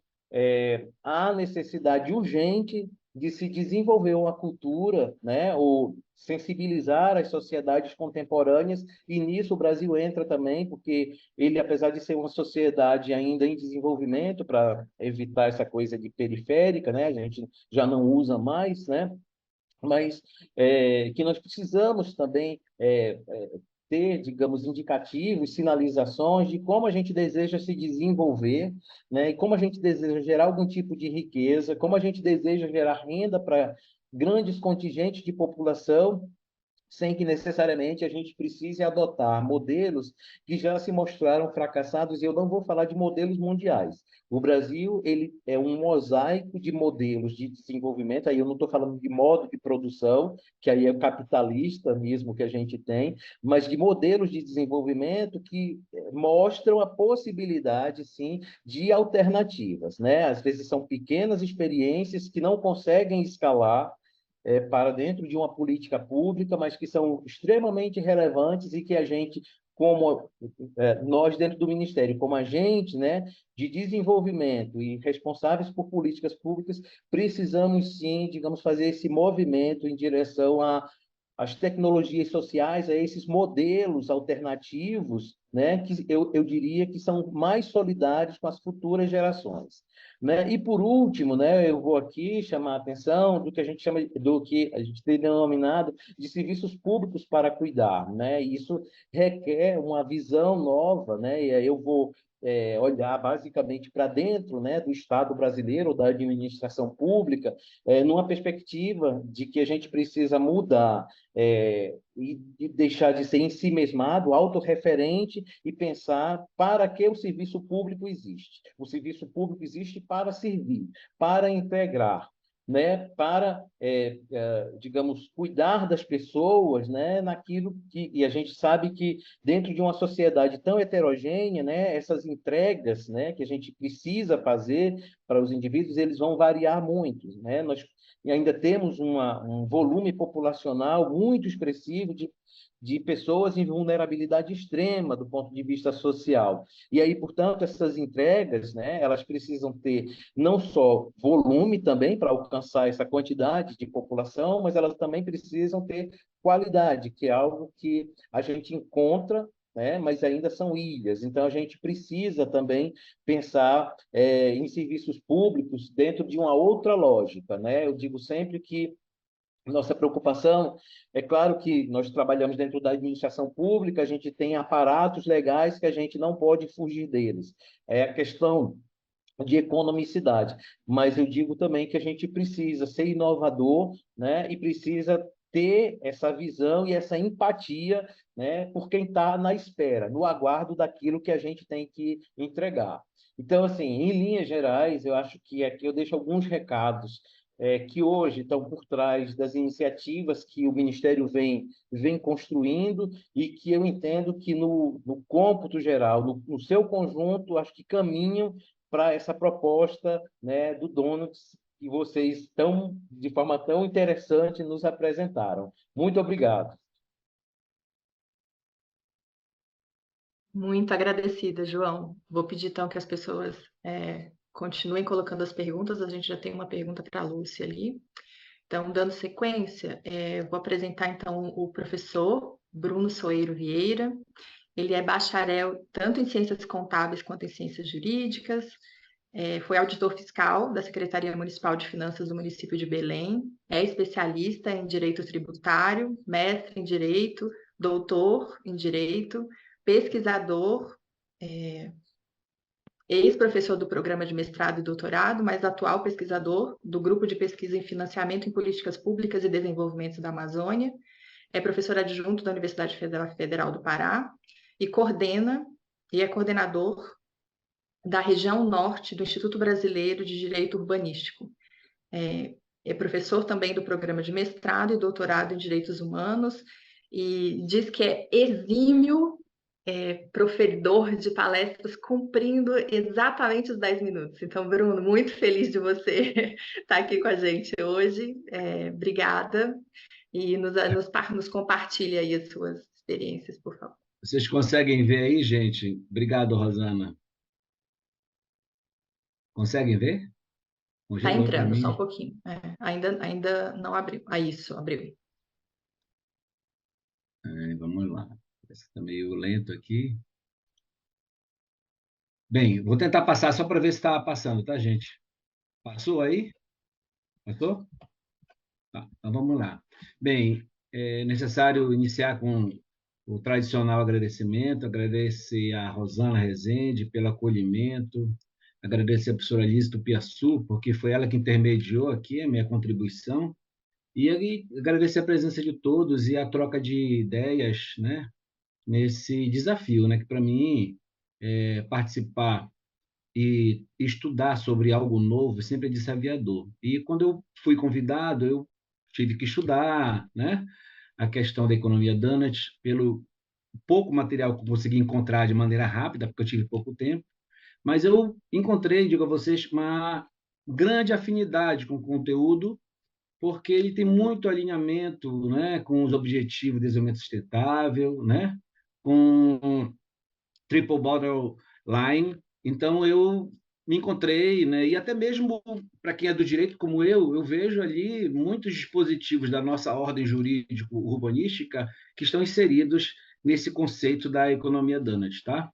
há necessidade urgente de se desenvolver uma cultura, né, ou sensibilizar as sociedades contemporâneas, e nisso o Brasil entra também, porque ele, apesar de ser uma sociedade ainda em desenvolvimento, para evitar essa coisa de periférica, né, a gente já não usa mais, né, mas que nós precisamos também ter, digamos, indicativos, sinalizações de como a gente deseja se desenvolver, né? E como a gente deseja gerar algum tipo de riqueza, como a gente deseja gerar renda para grandes contingentes de população, sem que necessariamente a gente precise adotar modelos que já se mostraram fracassados, e eu não vou falar de modelos mundiais. O Brasil, ele é um mosaico de modelos de desenvolvimento, aí eu não estou falando de modo de produção, que aí é o capitalista mesmo que a gente tem, mas de modelos de desenvolvimento que mostram a possibilidade, sim, de alternativas, né? Às vezes são pequenas experiências que não conseguem escalar para dentro de uma política pública, mas que são extremamente relevantes e que a gente, como nós dentro do Ministério, como agente, né, de desenvolvimento e responsáveis por políticas públicas, precisamos sim, digamos, fazer esse movimento em direção às tecnologias sociais, a esses modelos alternativos, né, que eu diria que são mais solidários com as futuras gerações. Né? E, por último, né, eu vou aqui chamar a atenção do que a gente chama, do que a gente tem denominado de serviços públicos para cuidar. Né? E isso requer uma visão nova, né? E aí eu vou olhar basicamente para dentro, né, do Estado brasileiro, da administração pública, numa perspectiva de que a gente precisa mudar e deixar de ser em si mesmado, autorreferente, e pensar para que o serviço público existe. O serviço público existe para servir, para integrar, né, para, digamos, cuidar das pessoas, né, naquilo que... E a gente sabe que dentro de uma sociedade tão heterogênea, né, essas entregas, né, que a gente precisa fazer para os indivíduos, eles vão variar muito, né? Nós ainda temos um volume populacional muito expressivo de pessoas em vulnerabilidade extrema do ponto de vista social. E aí, portanto, essas entregas, né, elas precisam ter não só volume também para alcançar essa quantidade de população, mas elas também precisam ter qualidade, que é algo que a gente encontra, né, mas ainda são ilhas. Então, a gente precisa também pensar em serviços públicos dentro de uma outra lógica. Né? Eu digo sempre que nossa preocupação, é claro que nós trabalhamos dentro da administração pública, a gente tem aparatos legais que a gente não pode fugir deles. É a questão de economicidade, mas eu digo também que a gente precisa ser inovador, né, e precisa ter essa visão e essa empatia, né, por quem está na espera, no aguardo daquilo que a gente tem que entregar. Então, assim, em linhas gerais, eu acho que aqui eu deixo alguns recados que hoje estão por trás das iniciativas que o Ministério vem construindo, e que eu entendo que no cômputo geral, no seu conjunto, acho que caminham para essa proposta, né, do Donuts, que vocês de forma tão interessante nos apresentaram. Muito obrigado. Muito agradecida, João. Vou pedir então que as pessoas continuem colocando as perguntas. A gente já tem uma pergunta para a Lúcia ali. Então, dando sequência, vou apresentar então o professor, Bruno Soeiro Vieira. Ele é bacharel tanto em ciências contábeis quanto em ciências jurídicas. Foi auditor fiscal da Secretaria Municipal de Finanças do município de Belém. É especialista em direito tributário, mestre em direito, doutor em direito, pesquisador, ex-professor do programa de mestrado e doutorado, mas atual pesquisador do Grupo de Pesquisa em Financiamento em Políticas Públicas e Desenvolvimento da Amazônia. É professor adjunto da Universidade Federal do Pará e é coordenador da região norte do Instituto Brasileiro de Direito Urbanístico. É professor também do programa de mestrado e doutorado em Direitos Humanos e diz que é exímio proferidor de palestras, cumprindo exatamente os 10 minutos. Então, Bruno, muito feliz de você estar aqui com a gente hoje. Obrigada. E nos compartilhe aí as suas experiências, por favor. Vocês conseguem ver aí, gente? Obrigado, Rosana. Conseguem ver? Está Congelou para entrando, mim. só um pouquinho. Ainda não abriu. Isso, abriu. Vamos lá. Está meio lento aqui. Bem, vou tentar passar só para ver se está passando, tá, gente? Passou aí? Passou? Tá, então vamos lá. Bem, é necessário iniciar com o tradicional agradecimento, agradecer a Rosana Rezende pelo acolhimento, agradecer a professora Liz Tupiaçu, porque foi ela que intermediou aqui a minha contribuição, e agradecer a presença de todos e a troca de ideias, né, nesse desafio, né, que para mim participar e estudar sobre algo novo sempre é desafiador. E quando eu fui convidado, eu tive que estudar, né, a questão da economia donut, pelo pouco material que eu consegui encontrar de maneira rápida, porque eu tive pouco tempo, mas eu encontrei, digo a vocês, uma grande afinidade com o conteúdo, porque ele tem muito alinhamento, né, com os objetivos de desenvolvimento sustentável, né, com Triple Bottom Line. Então, eu me encontrei, né, e até mesmo para quem é do direito como eu vejo ali muitos dispositivos da nossa ordem jurídico-urbanística que estão inseridos nesse conceito da economia donut, tá?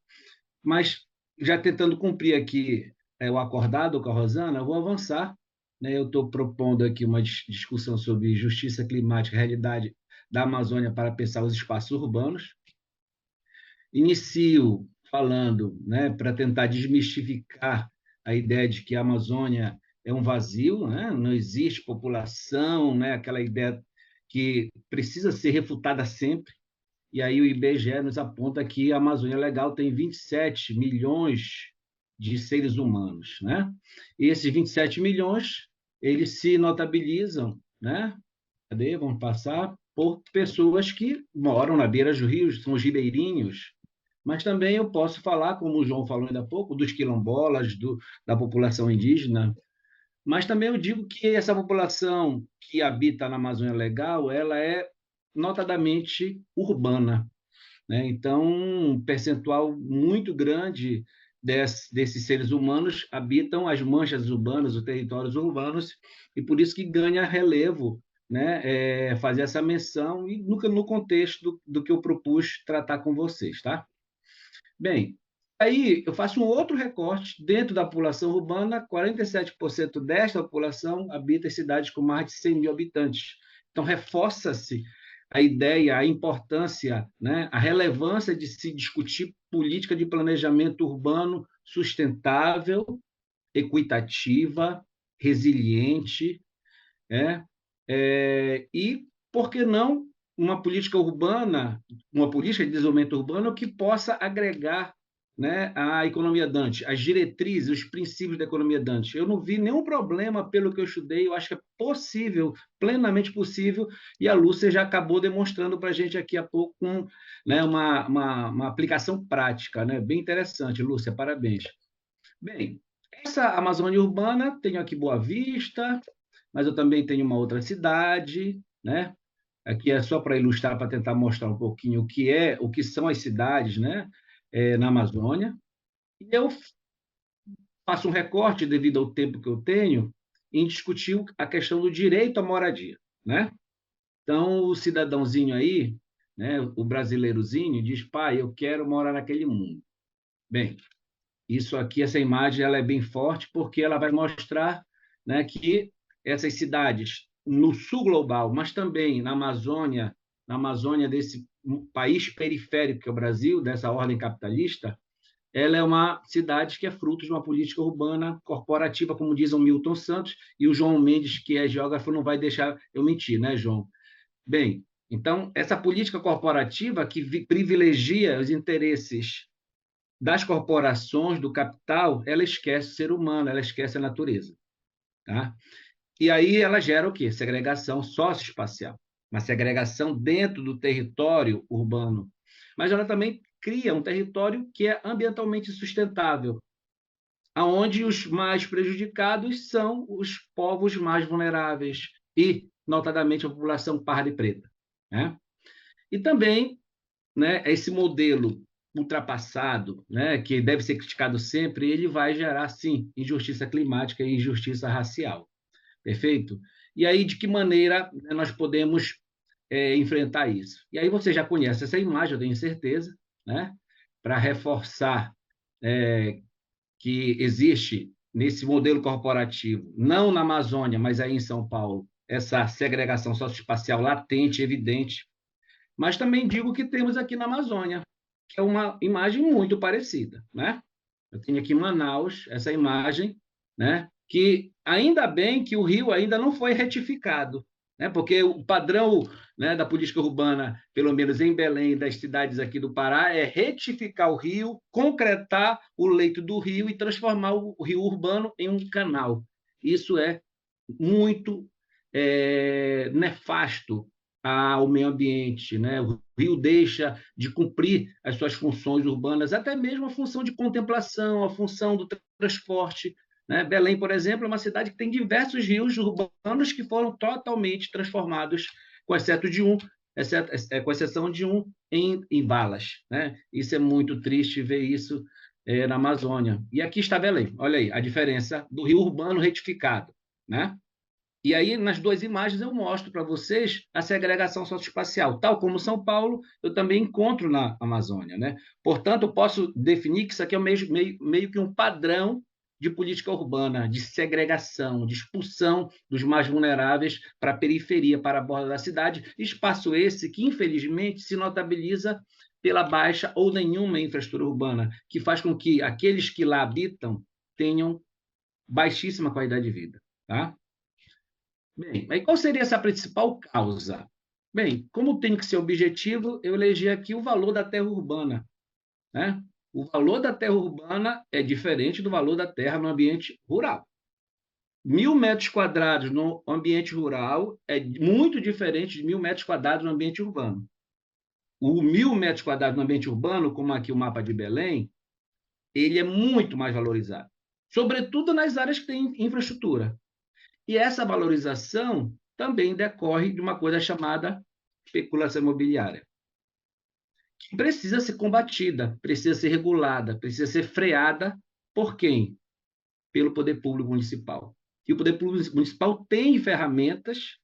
Mas, já tentando cumprir aqui o acordado com a Rosana, eu vou avançar, né? Eu estou propondo aqui uma discussão sobre justiça climática e realidade da Amazônia para pensar os espaços urbanos. Inicio falando, né, para tentar desmistificar a ideia de que a Amazônia é um vazio, né? Não existe população, né? Aquela ideia que precisa ser refutada sempre. E aí o IBGE nos aponta que a Amazônia Legal tem 27 milhões de seres humanos, né? E esses 27 milhões, eles se notabilizam, né? Cadê? Vamos passar por pessoas que moram na beira dos rios, são os ribeirinhos. Mas também eu posso falar, como o João falou ainda há pouco, dos quilombolas, da população indígena. Mas também eu digo que essa população que habita na Amazônia Legal, ela é notadamente urbana, né? Então, um percentual muito grande desses seres humanos habitam as manchas urbanas, os territórios urbanos, e por isso que ganha relevo, né, fazer essa menção, e no contexto do que eu propus tratar com vocês, tá? Bem, aí eu faço um outro recorte dentro da população urbana, 47% desta população habita em cidades com mais de 100 mil habitantes. Então, reforça-se a ideia, a importância, né, a relevância de se discutir política de planejamento urbano sustentável, equitativa, resiliente, e, por que não, uma política urbana, uma política de desenvolvimento urbano que possa agregar, né, a economia donut, as diretrizes, os princípios da economia donut. Eu não vi nenhum problema pelo que eu estudei, eu acho que é possível, plenamente possível, e a Lúcia já acabou demonstrando para a gente aqui há pouco né, uma aplicação prática, né, bem interessante, Lúcia, parabéns. Bem, essa Amazônia urbana, tenho aqui Boa Vista, mas eu também tenho uma outra cidade, né? Aqui é só para ilustrar, para tentar mostrar um pouquinho o que são as cidades, né, na Amazônia. E eu faço um recorte, devido ao tempo que eu tenho, em discutir a questão do direito à moradia, né? Então, o cidadãozinho aí, né? O brasileirozinho diz, pai, eu quero morar naquele mundo. Bem, isso aqui, essa imagem, ela é bem forte porque ela vai mostrar, né, que essas cidades no sul global, mas também na Amazônia desse país periférico que é o Brasil, dessa ordem capitalista, ela é uma cidade que é fruto de uma política urbana corporativa, como diz o Milton Santos, e o João Mendes, que é geógrafo, não vai deixar eu mentir, né, João? Bem, então, essa política corporativa que privilegia os interesses das corporações, do capital, ela esquece o ser humano, ela esquece a natureza. Tá? E aí ela gera o quê? Segregação socioespacial, uma segregação dentro do território urbano. Mas ela também cria um território que é ambientalmente sustentável, aonde os mais prejudicados são os povos mais vulneráveis e, notadamente, a população parda e preta. Né? E também, né, esse modelo ultrapassado, né, que deve ser criticado sempre, ele vai gerar, sim, injustiça climática e injustiça racial. Perfeito? E aí, de que maneira, né, nós podemos enfrentar isso? E aí você já conhece essa imagem, eu tenho certeza, né, para reforçar que existe nesse modelo corporativo, não na Amazônia, mas aí em São Paulo, essa segregação socioespacial latente, evidente, mas também digo que temos aqui na Amazônia, que é uma imagem muito parecida, né? Eu tenho aqui em Manaus essa imagem, né? Que ainda bem que o rio ainda não foi retificado, né? Porque o padrão, né, da política urbana, pelo menos em Belém, das cidades aqui do Pará, é retificar o rio, concretar o leito do rio e transformar o rio urbano em um canal. Isso é muito nefasto ao meio ambiente, né? O rio deixa de cumprir as suas funções urbanas, até mesmo a função de contemplação, a função do transporte. Né? Belém, por exemplo, é uma cidade que tem diversos rios urbanos que foram totalmente transformados, com exceção de um em valas. Né? Isso é muito triste ver isso na Amazônia. E aqui está Belém. Olha aí a diferença do rio urbano retificado. Né? E aí, nas duas imagens, eu mostro para vocês a segregação socioespacial. Tal como São Paulo, eu também encontro na Amazônia. Né? Portanto, eu posso definir que isso aqui é meio que um padrão de política urbana, de segregação, de expulsão dos mais vulneráveis para a periferia, para a borda da cidade. Espaço esse que, infelizmente, se notabiliza pela baixa ou nenhuma infraestrutura urbana, que faz com que aqueles que lá habitam tenham baixíssima qualidade de vida. Tá? Bem, aí qual seria essa principal causa? Bem, como tem que ser objetivo, eu elegi aqui o valor da terra urbana. Né? O valor da terra urbana é diferente do valor da terra no ambiente rural. 1.000 metros quadrados no ambiente rural é muito diferente de 1.000 metros quadrados no ambiente urbano. O 1.000 metros quadrados no ambiente urbano, como aqui o mapa de Belém, ele é muito mais valorizado, sobretudo nas áreas que têm infraestrutura. E essa valorização também decorre de uma coisa chamada especulação imobiliária, que precisa ser combatida, precisa ser regulada, precisa ser freada por quem? Pelo poder público municipal. E o poder público municipal tem ferramentas,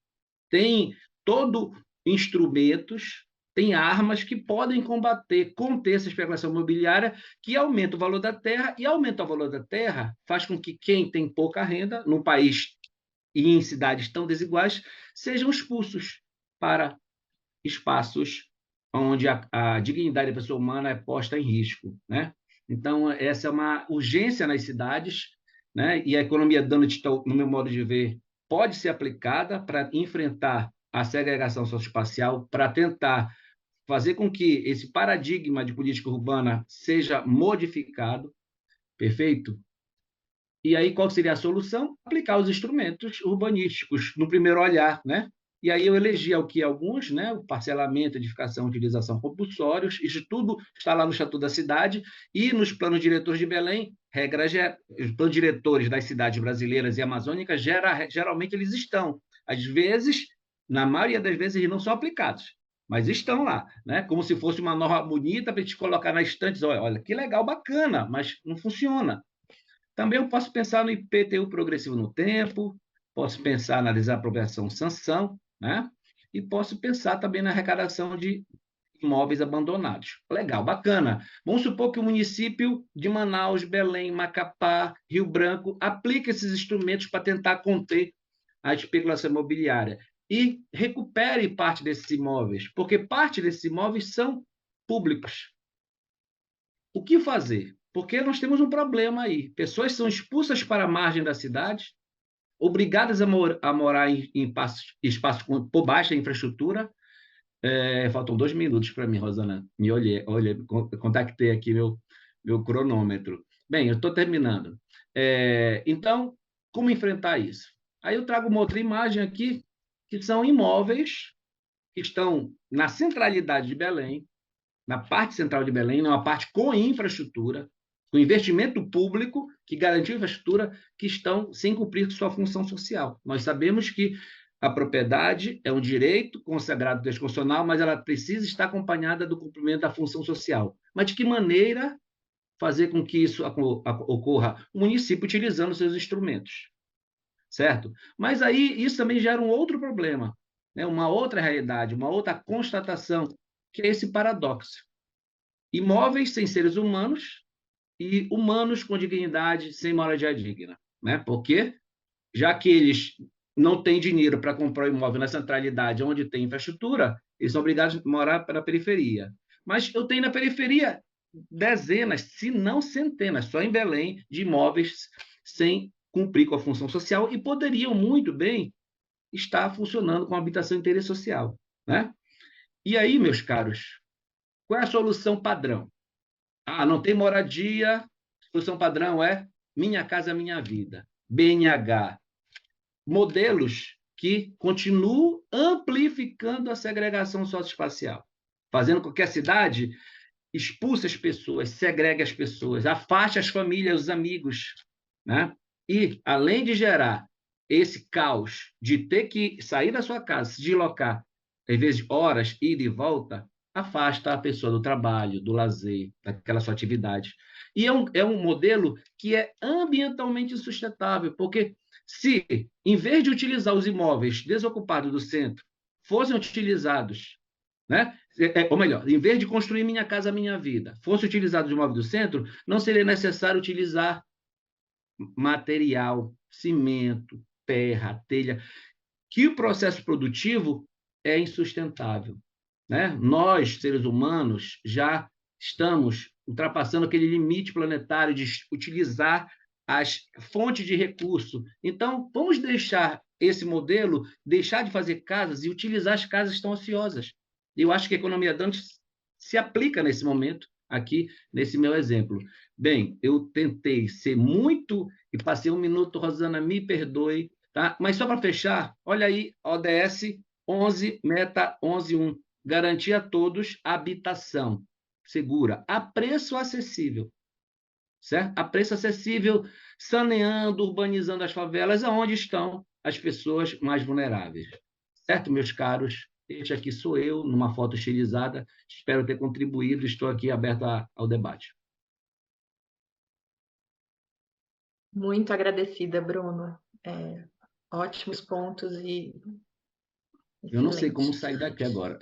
tem todo instrumentos, tem armas que podem conter essa especulação imobiliária que aumenta o valor da terra, e aumenta o valor da terra faz com que quem tem pouca renda, no país e em cidades tão desiguais, sejam expulsos para espaços onde a dignidade da pessoa humana é posta em risco. Né? Então, essa é uma urgência nas cidades, né? E a economia donut, no meu modo de ver, pode ser aplicada para enfrentar a segregação socioespacial, para tentar fazer com que esse paradigma de política urbana seja modificado, perfeito? E aí, qual seria a solução? Aplicar os instrumentos urbanísticos no primeiro olhar, né? E aí eu elegi alguns, né? O parcelamento, edificação, utilização compulsórios, isso tudo está lá no Estatuto da Cidade e nos planos diretores de Belém, os planos diretores das cidades brasileiras e amazônicas, geralmente eles estão. Às vezes, na maioria das vezes, eles não são aplicados, mas estão lá, né? Como se fosse uma norma bonita para a gente colocar na estante, olha, que legal, bacana, mas não funciona. Também eu posso pensar no IPTU progressivo no tempo, posso pensar na desapropriação sanção, né? E posso pensar também na arrecadação de imóveis abandonados. Legal, bacana. Vamos supor que o município de Manaus, Belém, Macapá, Rio Branco aplique esses instrumentos para tentar conter a especulação imobiliária e recupere parte desses imóveis, porque parte desses imóveis são públicos. O que fazer? Porque nós temos um problema aí. Pessoas são expulsas para a margem da cidade, obrigadas a morar em espaços por baixa infraestrutura. Faltam 2 minutos para mim, Rosana. Me olhei, contactei aqui meu cronômetro. Bem, eu estou terminando. Então, como enfrentar isso? Aí eu trago uma outra imagem aqui, que são imóveis que estão na centralidade de Belém, na parte central de Belém, numa parte com infraestrutura, com investimento público que garantiu infraestrutura, que estão sem cumprir sua função social. Nós sabemos que a propriedade é um direito consagrado no texto constitucional, mas ela precisa estar acompanhada do cumprimento da função social. Mas de que maneira fazer com que isso ocorra? O município utilizando seus instrumentos, certo? Mas aí isso também gera um outro problema, né? Uma outra realidade, uma outra constatação, que é esse paradoxo. Imóveis sem seres humanos e humanos com dignidade sem moradia digna, né? Porque já que eles não têm dinheiro para comprar um imóvel na centralidade onde tem infraestrutura, eles são obrigados a morar na periferia. Mas eu tenho na periferia dezenas, se não centenas, só em Belém, de imóveis sem cumprir com a função social e poderiam muito bem estar funcionando com habitação de interesse social, né? E aí, meus caros, qual é a solução padrão? Não tem moradia, a solução padrão é Minha Casa Minha Vida, BNH. Modelos que continuam amplificando a segregação socioespacial, fazendo com que a cidade expulse as pessoas, segregue as pessoas, afaste as famílias, os amigos, né? E, além de gerar esse caos de ter que sair da sua casa, se deslocar, às vezes horas, ida e volta, afasta a pessoa do trabalho, do lazer, daquela sua atividade. E é um modelo que é ambientalmente insustentável, porque se, em vez de utilizar os imóveis desocupados do centro, fossem utilizados, né? Ou melhor, em vez de construir Minha Casa Minha Vida, fosse utilizado os imóveis do centro, não seria necessário utilizar material, cimento, terra, telha, que o processo produtivo é insustentável, né? Nós, seres humanos, já estamos ultrapassando aquele limite planetário de utilizar as fontes de recurso. Então, vamos deixar esse modelo, deixar de fazer casas e utilizar as casas que estão ociosas. Eu acho que a economia Dantas se aplica nesse momento, aqui, nesse meu exemplo. Bem, eu tentei ser muito e passei 1 minuto, Rosana, me perdoe, tá? Mas só para fechar, olha aí, ODS 11, meta 11.1, garantir a todos habitação segura, a preço acessível, certo? A preço acessível, saneando, urbanizando as favelas, aonde estão as pessoas mais vulneráveis. Certo, meus caros? Este aqui sou eu, numa foto estilizada. Espero ter contribuído. Estou aqui aberto ao debate. Muito agradecida, Bruno. Ótimos pontos e Eu não sei como excelente. sair daqui agora.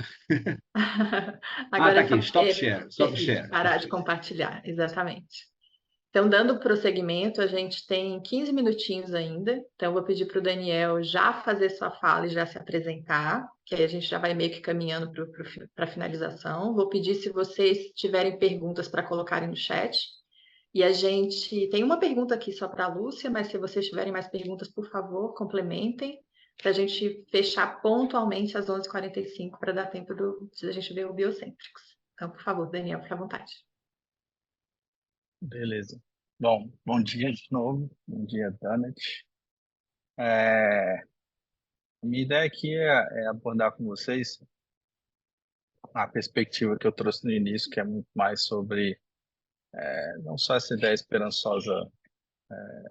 Agora Tá é só aqui, stop share. Stop share. parar de compartilhar, exatamente. Então, dando prosseguimento, a gente tem 15 minutinhos ainda. Então, eu vou pedir para o Daniel já fazer sua fala e já se apresentar, que aí a gente já vai meio que caminhando para a finalização. Vou pedir se vocês tiverem perguntas para colocarem no chat. E a gente tem uma pergunta aqui só para a Lúcia, mas se vocês tiverem mais perguntas, por favor, complementem, para a gente fechar pontualmente às 11h45 para dar tempo de a gente ver o Biocêntricos. Então, por favor, Daniel, fique à vontade. Beleza. Bom dia de novo. Bom dia, Danet. A minha ideia aqui é abordar com vocês a perspectiva que eu trouxe no início, que é muito mais sobre não só essa ideia esperançosa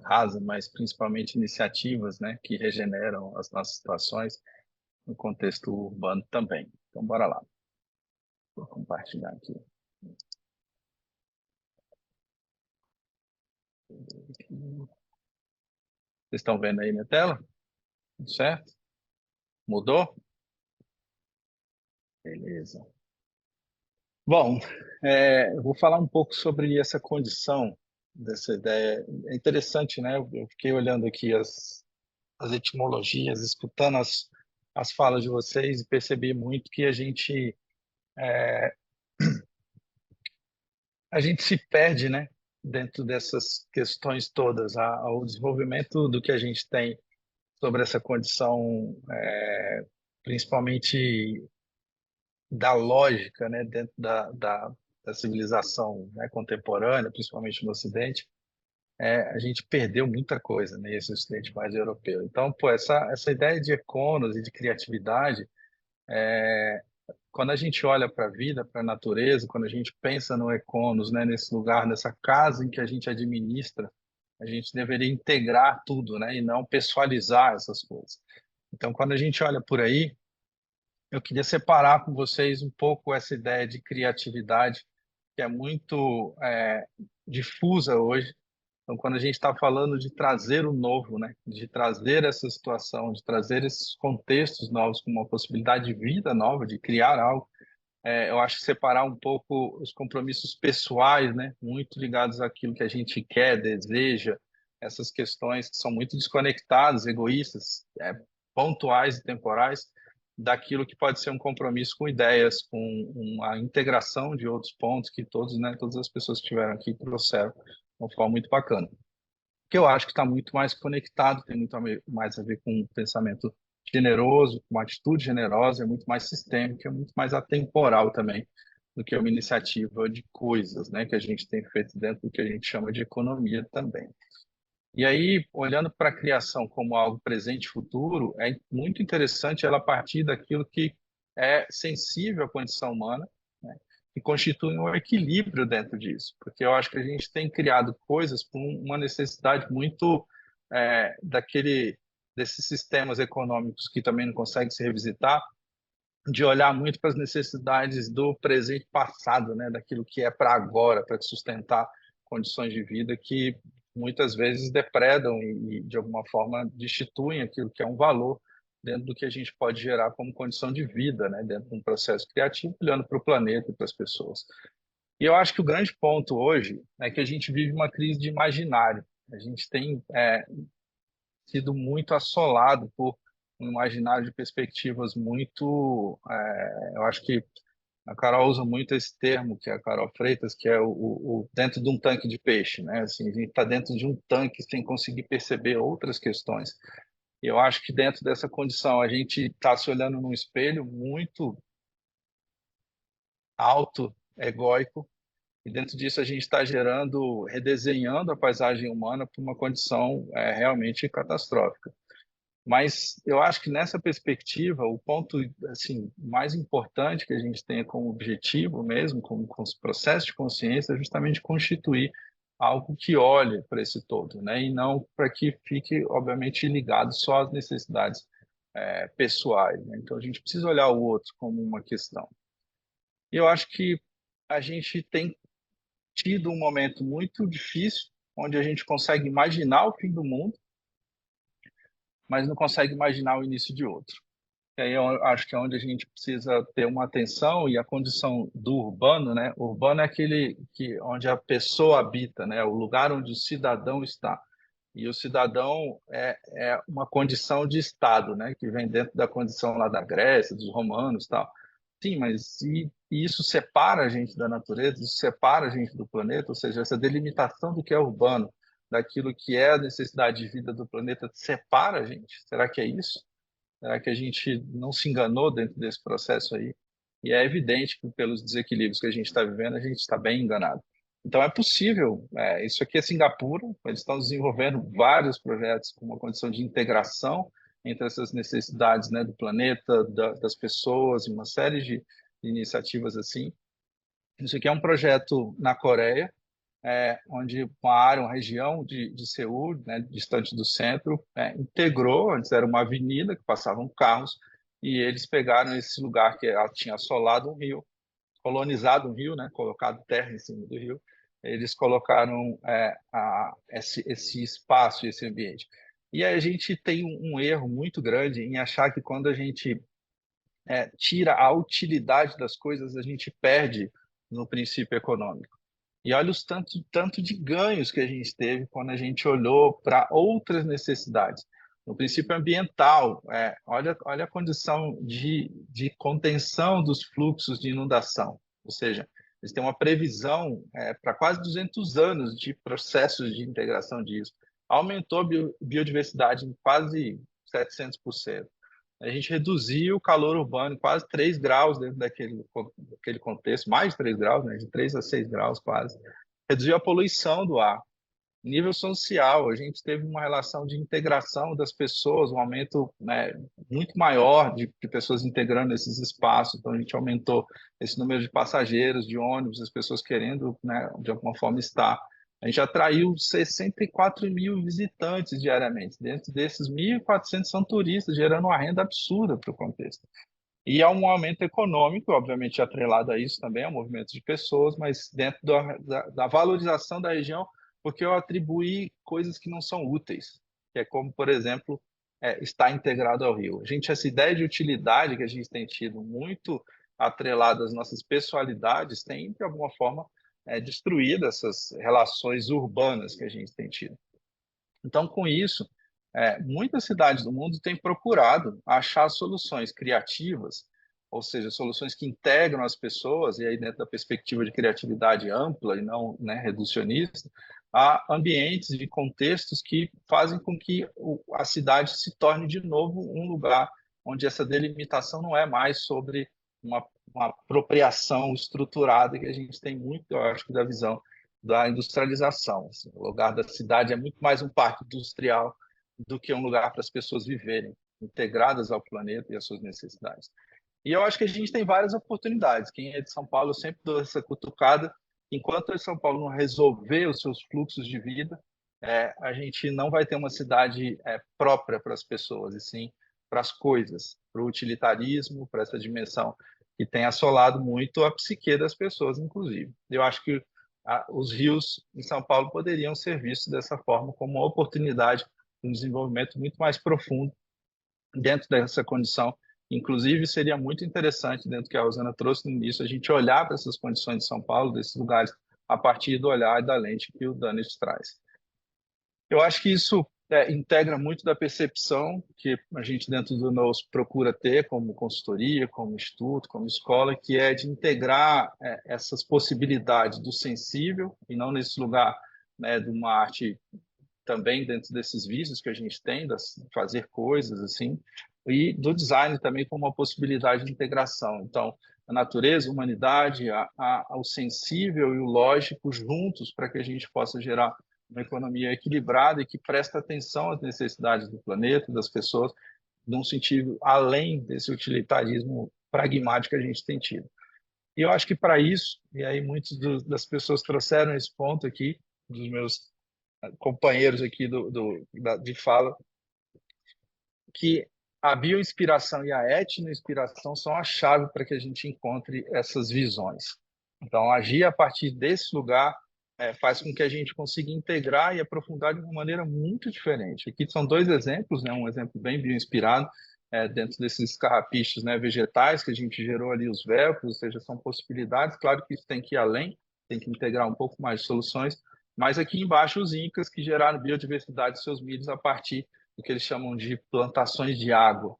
rasa, mas principalmente iniciativas, né, que regeneram as nossas situações no contexto urbano também. Então, bora lá. Vou compartilhar aqui. Vocês estão vendo aí minha tela? Tudo certo? Mudou? Beleza. Bom, eu vou falar um pouco sobre essa condição dessa ideia. É interessante, né? Eu fiquei olhando aqui as etimologias, escutando as falas de vocês e percebi muito que a gente se perde, né? Dentro dessas questões todas, ao desenvolvimento do que a gente tem sobre essa condição, principalmente da lógica, né? Dentro da civilização, né, contemporânea, principalmente no Ocidente. A gente perdeu muita coisa nesse Ocidente mais europeu. Então, pô, essa ideia de econos e de criatividade, quando a gente olha para a vida, para a natureza, quando a gente pensa no econos, né, nesse lugar, nessa casa em que a gente administra, a gente deveria integrar tudo, né, e não pessoalizar essas coisas. Então, quando a gente olha por aí, eu queria separar com vocês um pouco essa ideia de criatividade, que é muito difusa hoje. Então, quando a gente está falando de trazer o novo, né, de trazer essa situação, de trazer esses contextos novos com uma possibilidade de vida nova, de criar algo, eu acho que separar um pouco os compromissos pessoais, né, muito ligados àquilo que a gente quer, deseja, essas questões que são muito desconectadas, egoístas, pontuais e temporais, daquilo que pode ser um compromisso com ideias, com uma integração de outros pontos que todos, né, todas as pessoas que estiveram aqui trouxeram de uma forma muito bacana. Que eu acho que está muito mais conectado, tem muito mais a ver com um pensamento generoso, com uma atitude generosa, é muito mais sistêmico, é muito mais atemporal também do que uma iniciativa de coisas, né, que a gente tem feito dentro do que a gente chama de economia também. E aí, olhando para a criação como algo presente e futuro, é muito interessante ela partir daquilo que é sensível à condição humana, né, e constitui um equilíbrio dentro disso, porque eu acho que a gente tem criado coisas com uma necessidade muito desses sistemas econômicos que também não conseguem se revisitar, de olhar muito para as necessidades do presente passado, né, daquilo que é para agora, para sustentar condições de vida que muitas vezes depredam de alguma forma, destituem aquilo que é um valor dentro do que a gente pode gerar como condição de vida, né, dentro de um processo criativo, olhando para o planeta e para as pessoas. E eu acho que o grande ponto hoje é que a gente vive uma crise de imaginário. A gente tem sido muito assolado por um imaginário de perspectivas muito. Eu acho que a Carol usa muito esse termo, que é a Carol Freitas, que é o dentro de um tanque de peixe, né? Assim, a gente está dentro de um tanque sem conseguir perceber outras questões. E eu acho que dentro dessa condição a gente está se olhando num espelho muito alto, egóico, e dentro disso a gente está gerando, redesenhando a paisagem humana para uma condição realmente catastrófica. Mas eu acho que nessa perspectiva, o ponto assim mais importante que a gente tenha como objetivo mesmo, como processo de consciência, é justamente constituir algo que olhe para esse todo, né? E não para que fique, obviamente, ligado só às necessidades pessoais, né? Então a gente precisa olhar o outro como uma questão. E eu acho que a gente tem tido um momento muito difícil, onde a gente consegue imaginar o fim do mundo, mas não consegue imaginar o início de outro. E aí eu acho que é onde a gente precisa ter uma atenção e a condição do urbano, né? O urbano é aquele onde a pessoa habita, né? O lugar onde o cidadão está. E o cidadão é uma condição de estado, né? Que vem dentro da condição lá da Grécia, dos romanos, tal. Sim, mas e isso separa a gente da natureza, isso separa a gente do planeta, ou seja, essa delimitação do que é urbano, daquilo que é a necessidade de vida do planeta, separa a gente. Será que é isso? Será que a gente não se enganou dentro desse processo aí? E é evidente que, pelos desequilíbrios que a gente está vivendo, a gente está bem enganado. Então, é possível. Isso aqui é Singapura, eles estão desenvolvendo vários projetos com uma condição de integração entre essas necessidades, né, do planeta, das pessoas, uma série de iniciativas assim. Isso aqui é um projeto na Coreia, onde uma área, uma região de Seul, né, distante do centro, integrou, antes era uma avenida que passavam carros, e eles pegaram esse lugar que tinha assolado um rio, colonizado um rio, né, colocado terra em cima do rio, eles colocaram esse espaço, esse ambiente. E a gente tem um erro muito grande em achar que quando a gente tira a utilidade das coisas, a gente perde no princípio econômico. E olha os tanto de ganhos que a gente teve quando a gente olhou para outras necessidades. No princípio ambiental, olha a condição de contenção dos fluxos de inundação. Ou seja, eles têm uma previsão para quase 200 anos de processos de integração disso. Aumentou a biodiversidade em quase 700%. A gente reduziu o calor urbano em quase 3 graus dentro daquele contexto, mais de 3 graus, né? De 3 a 6 graus quase. Reduziu a poluição do ar. Nível social, a gente teve uma relação de integração das pessoas, um aumento, né, muito maior de pessoas integrando esses espaços. Então, a gente aumentou esse número de passageiros, de ônibus, as pessoas querendo, né, de alguma forma estar. A gente atraiu 64 mil visitantes diariamente. Dentro desses, 1.400 são turistas, gerando uma renda absurda para o contexto. E há um aumento econômico, obviamente atrelado a isso também, ao movimento de pessoas, mas dentro da valorização da região, porque eu atribuí coisas que não são úteis, que é como, por exemplo, estar integrado ao rio. Essa ideia de utilidade que a gente tem tido muito atrelada às nossas pessoalidades tem, de alguma forma, destruído essas relações urbanas que a gente tem tido. Então, com isso, muitas cidades do mundo têm procurado achar soluções criativas, ou seja, soluções que integram as pessoas, e aí dentro da perspectiva de criatividade ampla e não, né, reducionista, a ambientes e contextos que fazem com que a cidade se torne de novo um lugar onde essa delimitação não é mais sobre uma apropriação estruturada que a gente tem muito, eu acho, da visão da industrialização. Assim, o lugar da cidade é muito mais um parque industrial do que um lugar para as pessoas viverem integradas ao planeta e às suas necessidades. E eu acho que a gente tem várias oportunidades. Quem é de São Paulo, eu sempre dou essa cutucada. Enquanto São Paulo não resolver os seus fluxos de vida, a gente não vai ter uma cidade própria para as pessoas, e sim para as coisas, para o utilitarismo, para essa dimensão que tem assolado muito a psique das pessoas, inclusive. Eu acho que os rios em São Paulo poderiam ser vistos dessa forma, como uma oportunidade de um desenvolvimento muito mais profundo dentro dessa condição. Inclusive, seria muito interessante, dentro do que a Rosana trouxe no início, a gente olhar para essas condições de São Paulo, desses lugares, a partir do olhar e da lente que o Daniels traz. Eu acho que isso integra muito da percepção que a gente dentro do NOS procura ter como consultoria, como instituto, como escola, que é de integrar essas possibilidades do sensível, e não nesse lugar, né, de uma arte também dentro desses vícios que a gente tem, de fazer coisas assim, e do design também como uma possibilidade de integração. Então, a natureza, a humanidade, o sensível e o lógico juntos para que a gente possa gerar uma economia equilibrada e que presta atenção às necessidades do planeta, das pessoas, num sentido além desse utilitarismo pragmático que a gente tem tido. E eu acho que para isso, e aí muitas das pessoas trouxeram esse ponto aqui, dos meus companheiros aqui de fala, que a bioinspiração e a etnoinspiração são a chave para que a gente encontre essas visões. Então, agir a partir desse lugar faz com que a gente consiga integrar e aprofundar de uma maneira muito diferente. Aqui são dois exemplos, né? Um exemplo bem bioinspirado, dentro desses carrapichos, né, vegetais que a gente gerou ali, os velcros, ou seja, são possibilidades. Claro que isso tem que ir além, tem que integrar um pouco mais de soluções, mas aqui embaixo os incas que geraram biodiversidade de seus milhos a partir do que eles chamam de plantações de água.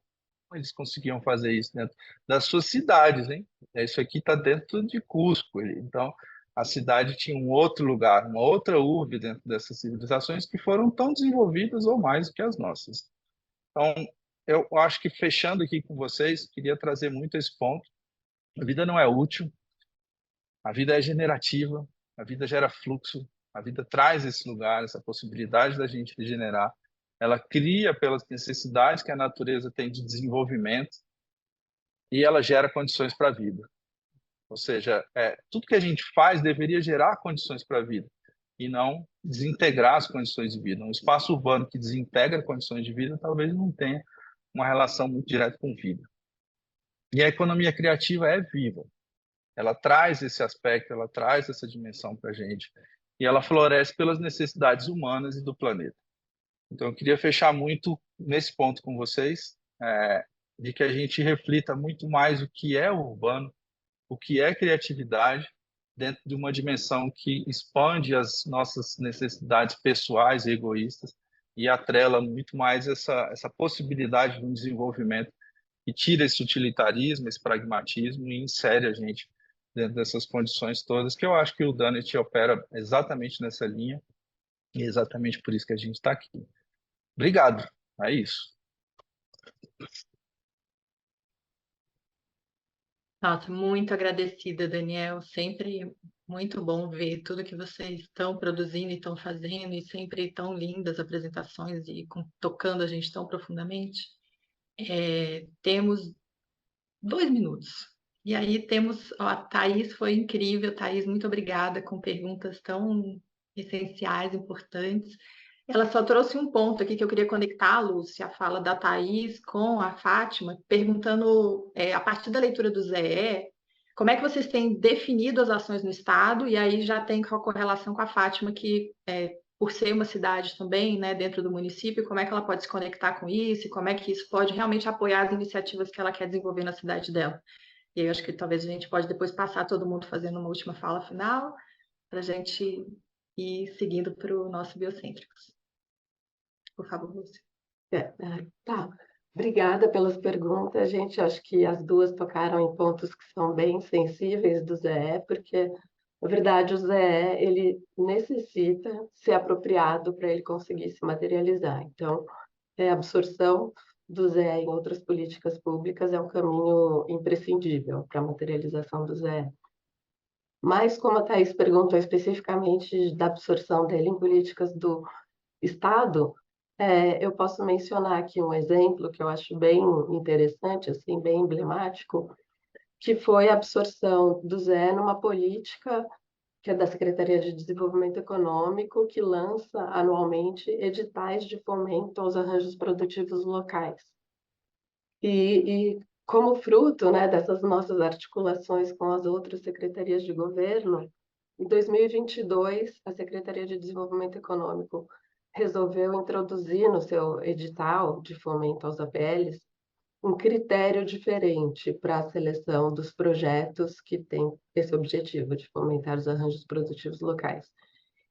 Eles conseguiam fazer isso dentro das suas cidades, hein? Isso aqui está dentro de Cusco. Então, a cidade tinha um outro lugar, uma outra urbe dentro dessas civilizações que foram tão desenvolvidas ou mais do que as nossas. Então, eu acho que fechando aqui com vocês, queria trazer muito esse ponto. A vida não é útil, a vida é generativa, a vida gera fluxo, a vida traz esse lugar, essa possibilidade da gente regenerar. Ela cria pelas necessidades que a natureza tem de desenvolvimento e ela gera condições para a vida. Ou seja, tudo que a gente faz deveria gerar condições para a vida e não desintegrar as condições de vida. Um espaço urbano que desintegra condições de vida talvez não tenha uma relação muito direta com vida. E a economia criativa é viva. Ela traz esse aspecto, ela traz essa dimensão para a gente e ela floresce pelas necessidades humanas e do planeta. Então, eu queria fechar muito nesse ponto com vocês, de que a gente reflita muito mais o que é o urbano, o que é criatividade dentro de uma dimensão que expande as nossas necessidades pessoais e egoístas e atrela muito mais essa possibilidade de um desenvolvimento e tira esse utilitarismo, esse pragmatismo e insere a gente dentro dessas condições todas, que eu acho que o Dunnett opera exatamente nessa linha e é exatamente por isso que a gente está aqui. Obrigado, é isso. Nossa, muito agradecida, Daniel. Sempre muito bom ver tudo que vocês estão produzindo e estão fazendo, e sempre tão lindas apresentações e tocando a gente tão profundamente. Temos 2 minutos. E aí temos, ó, a Thaís foi incrível. Thaís, muito obrigada, com perguntas tão essenciais, importantes. Ela só trouxe um ponto aqui que eu queria conectar, Lúcia, a fala da Thaís com a Fátima, perguntando, a partir da leitura do ZE, como é que vocês têm definido as ações no Estado, e aí já tem a correlação com a Fátima, que por ser uma cidade também, né, dentro do município, como é que ela pode se conectar com isso, e como é que isso pode realmente apoiar as iniciativas que ela quer desenvolver na cidade dela. E aí eu acho que talvez a gente pode depois passar todo mundo fazendo uma última fala final, para a gente ir seguindo para o nosso Biocêntricos. Por favor, Lúcia. Tá. Obrigada pelas perguntas, gente. Acho que as duas tocaram em pontos que são bem sensíveis do ZE, porque, na verdade, o ZE ele necessita ser apropriado para ele conseguir se materializar. Então, a absorção do ZE em outras políticas públicas é um caminho imprescindível para a materialização do ZE. Mas, como a Thaís perguntou especificamente da absorção dele em políticas do Estado, eu posso mencionar aqui um exemplo que eu acho bem interessante, assim, bem emblemático, que foi a absorção do ZE numa política que é da Secretaria de Desenvolvimento Econômico, que lança anualmente editais de fomento aos arranjos produtivos locais. E como fruto, né, dessas nossas articulações com as outras secretarias de governo, em 2022, a Secretaria de Desenvolvimento Econômico resolveu introduzir no seu edital de fomento aos APLs um critério diferente para a seleção dos projetos que têm esse objetivo de fomentar os arranjos produtivos locais.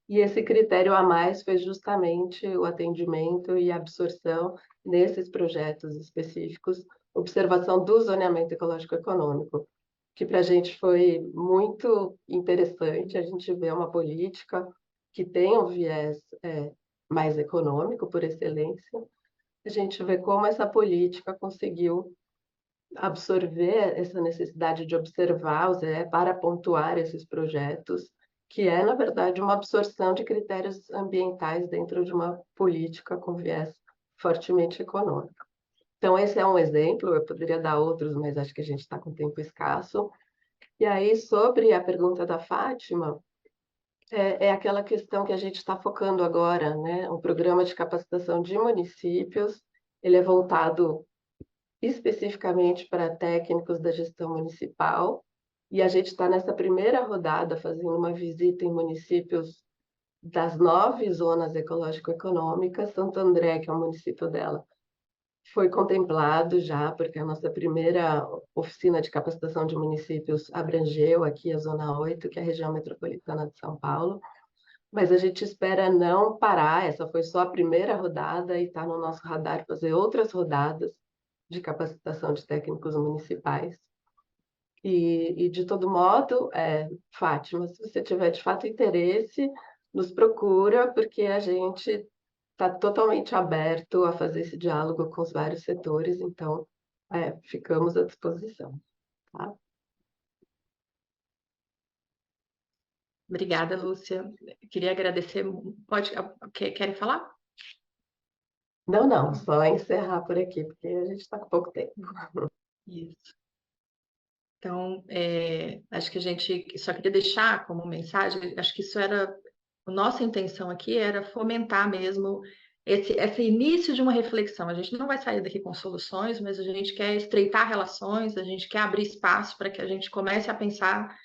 E esse critério a mais foi justamente o atendimento e absorção nesses projetos específicos, observação do zoneamento ecológico-econômico, que para a gente foi muito interessante. A gente vê uma política que tem um viés mais econômico, por excelência. A gente vê como essa política conseguiu absorver essa necessidade de observar o ZE para pontuar esses projetos, que é, na verdade, uma absorção de critérios ambientais dentro de uma política com viés fortemente econômico. Então, esse é um exemplo, eu poderia dar outros, mas acho que a gente está com tempo escasso. E aí, sobre a pergunta da Fátima, é aquela questão que a gente está focando agora, né? Um programa de capacitação de municípios, ele é voltado especificamente para técnicos da gestão municipal, e a gente está nessa primeira rodada fazendo uma visita em municípios das 9 zonas ecológico-econômicas. Santo André, que é o município dela, foi contemplado já, porque a nossa primeira oficina de capacitação de municípios abrangeu aqui a Zona 8, que é a região metropolitana de São Paulo, mas a gente espera não parar, essa foi só a primeira rodada e está no nosso radar fazer outras rodadas de capacitação de técnicos municipais. E de todo modo, Fátima, se você tiver de fato interesse, nos procura, porque a gente está totalmente aberto a fazer esse diálogo com os vários setores, então ficamos à disposição. Tá? Obrigada, Lúcia. Queria agradecer. Querem falar? Não, só encerrar por aqui, porque a gente está com pouco tempo. Isso. Então, acho que a gente só queria deixar como mensagem, acho que isso era, a nossa intenção aqui era fomentar mesmo esse início de uma reflexão. A gente não vai sair daqui com soluções, mas a gente quer estreitar relações, a gente quer abrir espaço para que a gente comece a pensar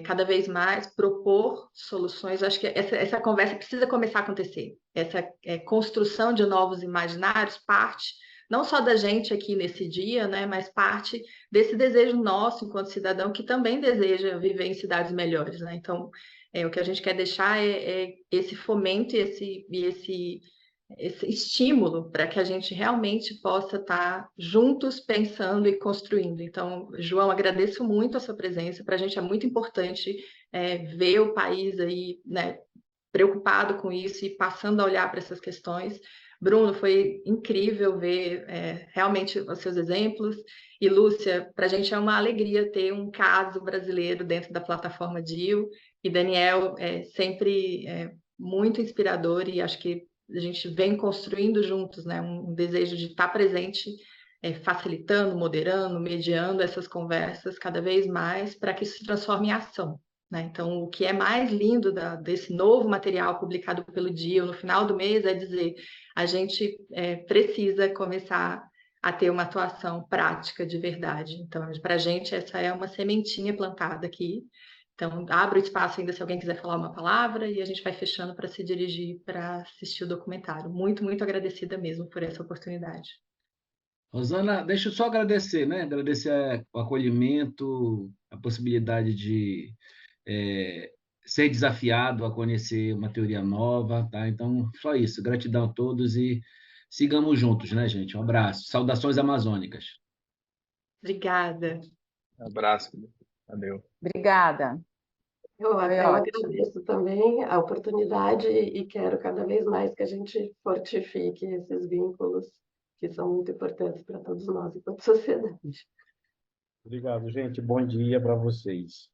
cada vez mais, propor soluções. Acho que essa conversa precisa começar a acontecer. Essa construção de novos imaginários parte não só da gente aqui nesse dia, né, mas parte desse desejo nosso enquanto cidadão que também deseja viver em cidades melhores, né? Então, o que a gente quer deixar é esse fomento e esse estímulo para que a gente realmente possa estar juntos pensando e construindo. Então, João, agradeço muito a sua presença. Para a gente é muito importante ver o país aí, né, preocupado com isso e passando a olhar para essas questões. Bruno, foi incrível ver realmente os seus exemplos. E Lúcia, para a gente é uma alegria ter um caso brasileiro dentro da plataforma DIL. E Daniel é sempre muito inspirador e acho que a gente vem construindo juntos, né, um desejo de estar presente, facilitando, moderando, mediando essas conversas cada vez mais para que isso se transforme em ação. Né? Então, o que é mais lindo desse novo material publicado pelo DIL no final do mês é dizer a gente precisa começar a ter uma atuação prática de verdade. Então, para a gente, essa é uma sementinha plantada aqui. Então, abro espaço ainda se alguém quiser falar uma palavra e a gente vai fechando para se dirigir para assistir o documentário. Muito, muito agradecida mesmo por essa oportunidade. Rosana, deixa eu só agradecer, né? Agradecer o acolhimento, a possibilidade de ser desafiado a conhecer uma teoria nova, tá? Então, só isso. Gratidão a todos e sigamos juntos, né, gente? Um abraço. Saudações amazônicas. Obrigada. Um abraço. Valeu. Obrigada. Eu Foi agradeço também a oportunidade e quero cada vez mais que a gente fortifique esses vínculos que são muito importantes para todos nós enquanto sociedade. Obrigado, gente. Bom dia para vocês.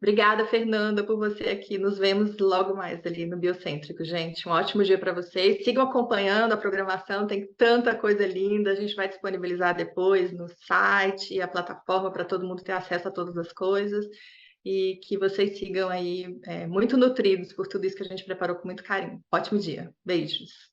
Obrigada, Fernanda, por você aqui. Nos vemos logo mais ali no Biocêntrico, gente. Um ótimo dia para vocês. Sigam acompanhando a programação, tem tanta coisa linda. A gente vai disponibilizar depois no site, a plataforma para todo mundo ter acesso a todas as coisas. E que vocês sigam aí muito nutridos por tudo isso que a gente preparou com muito carinho. Ótimo dia. Beijos.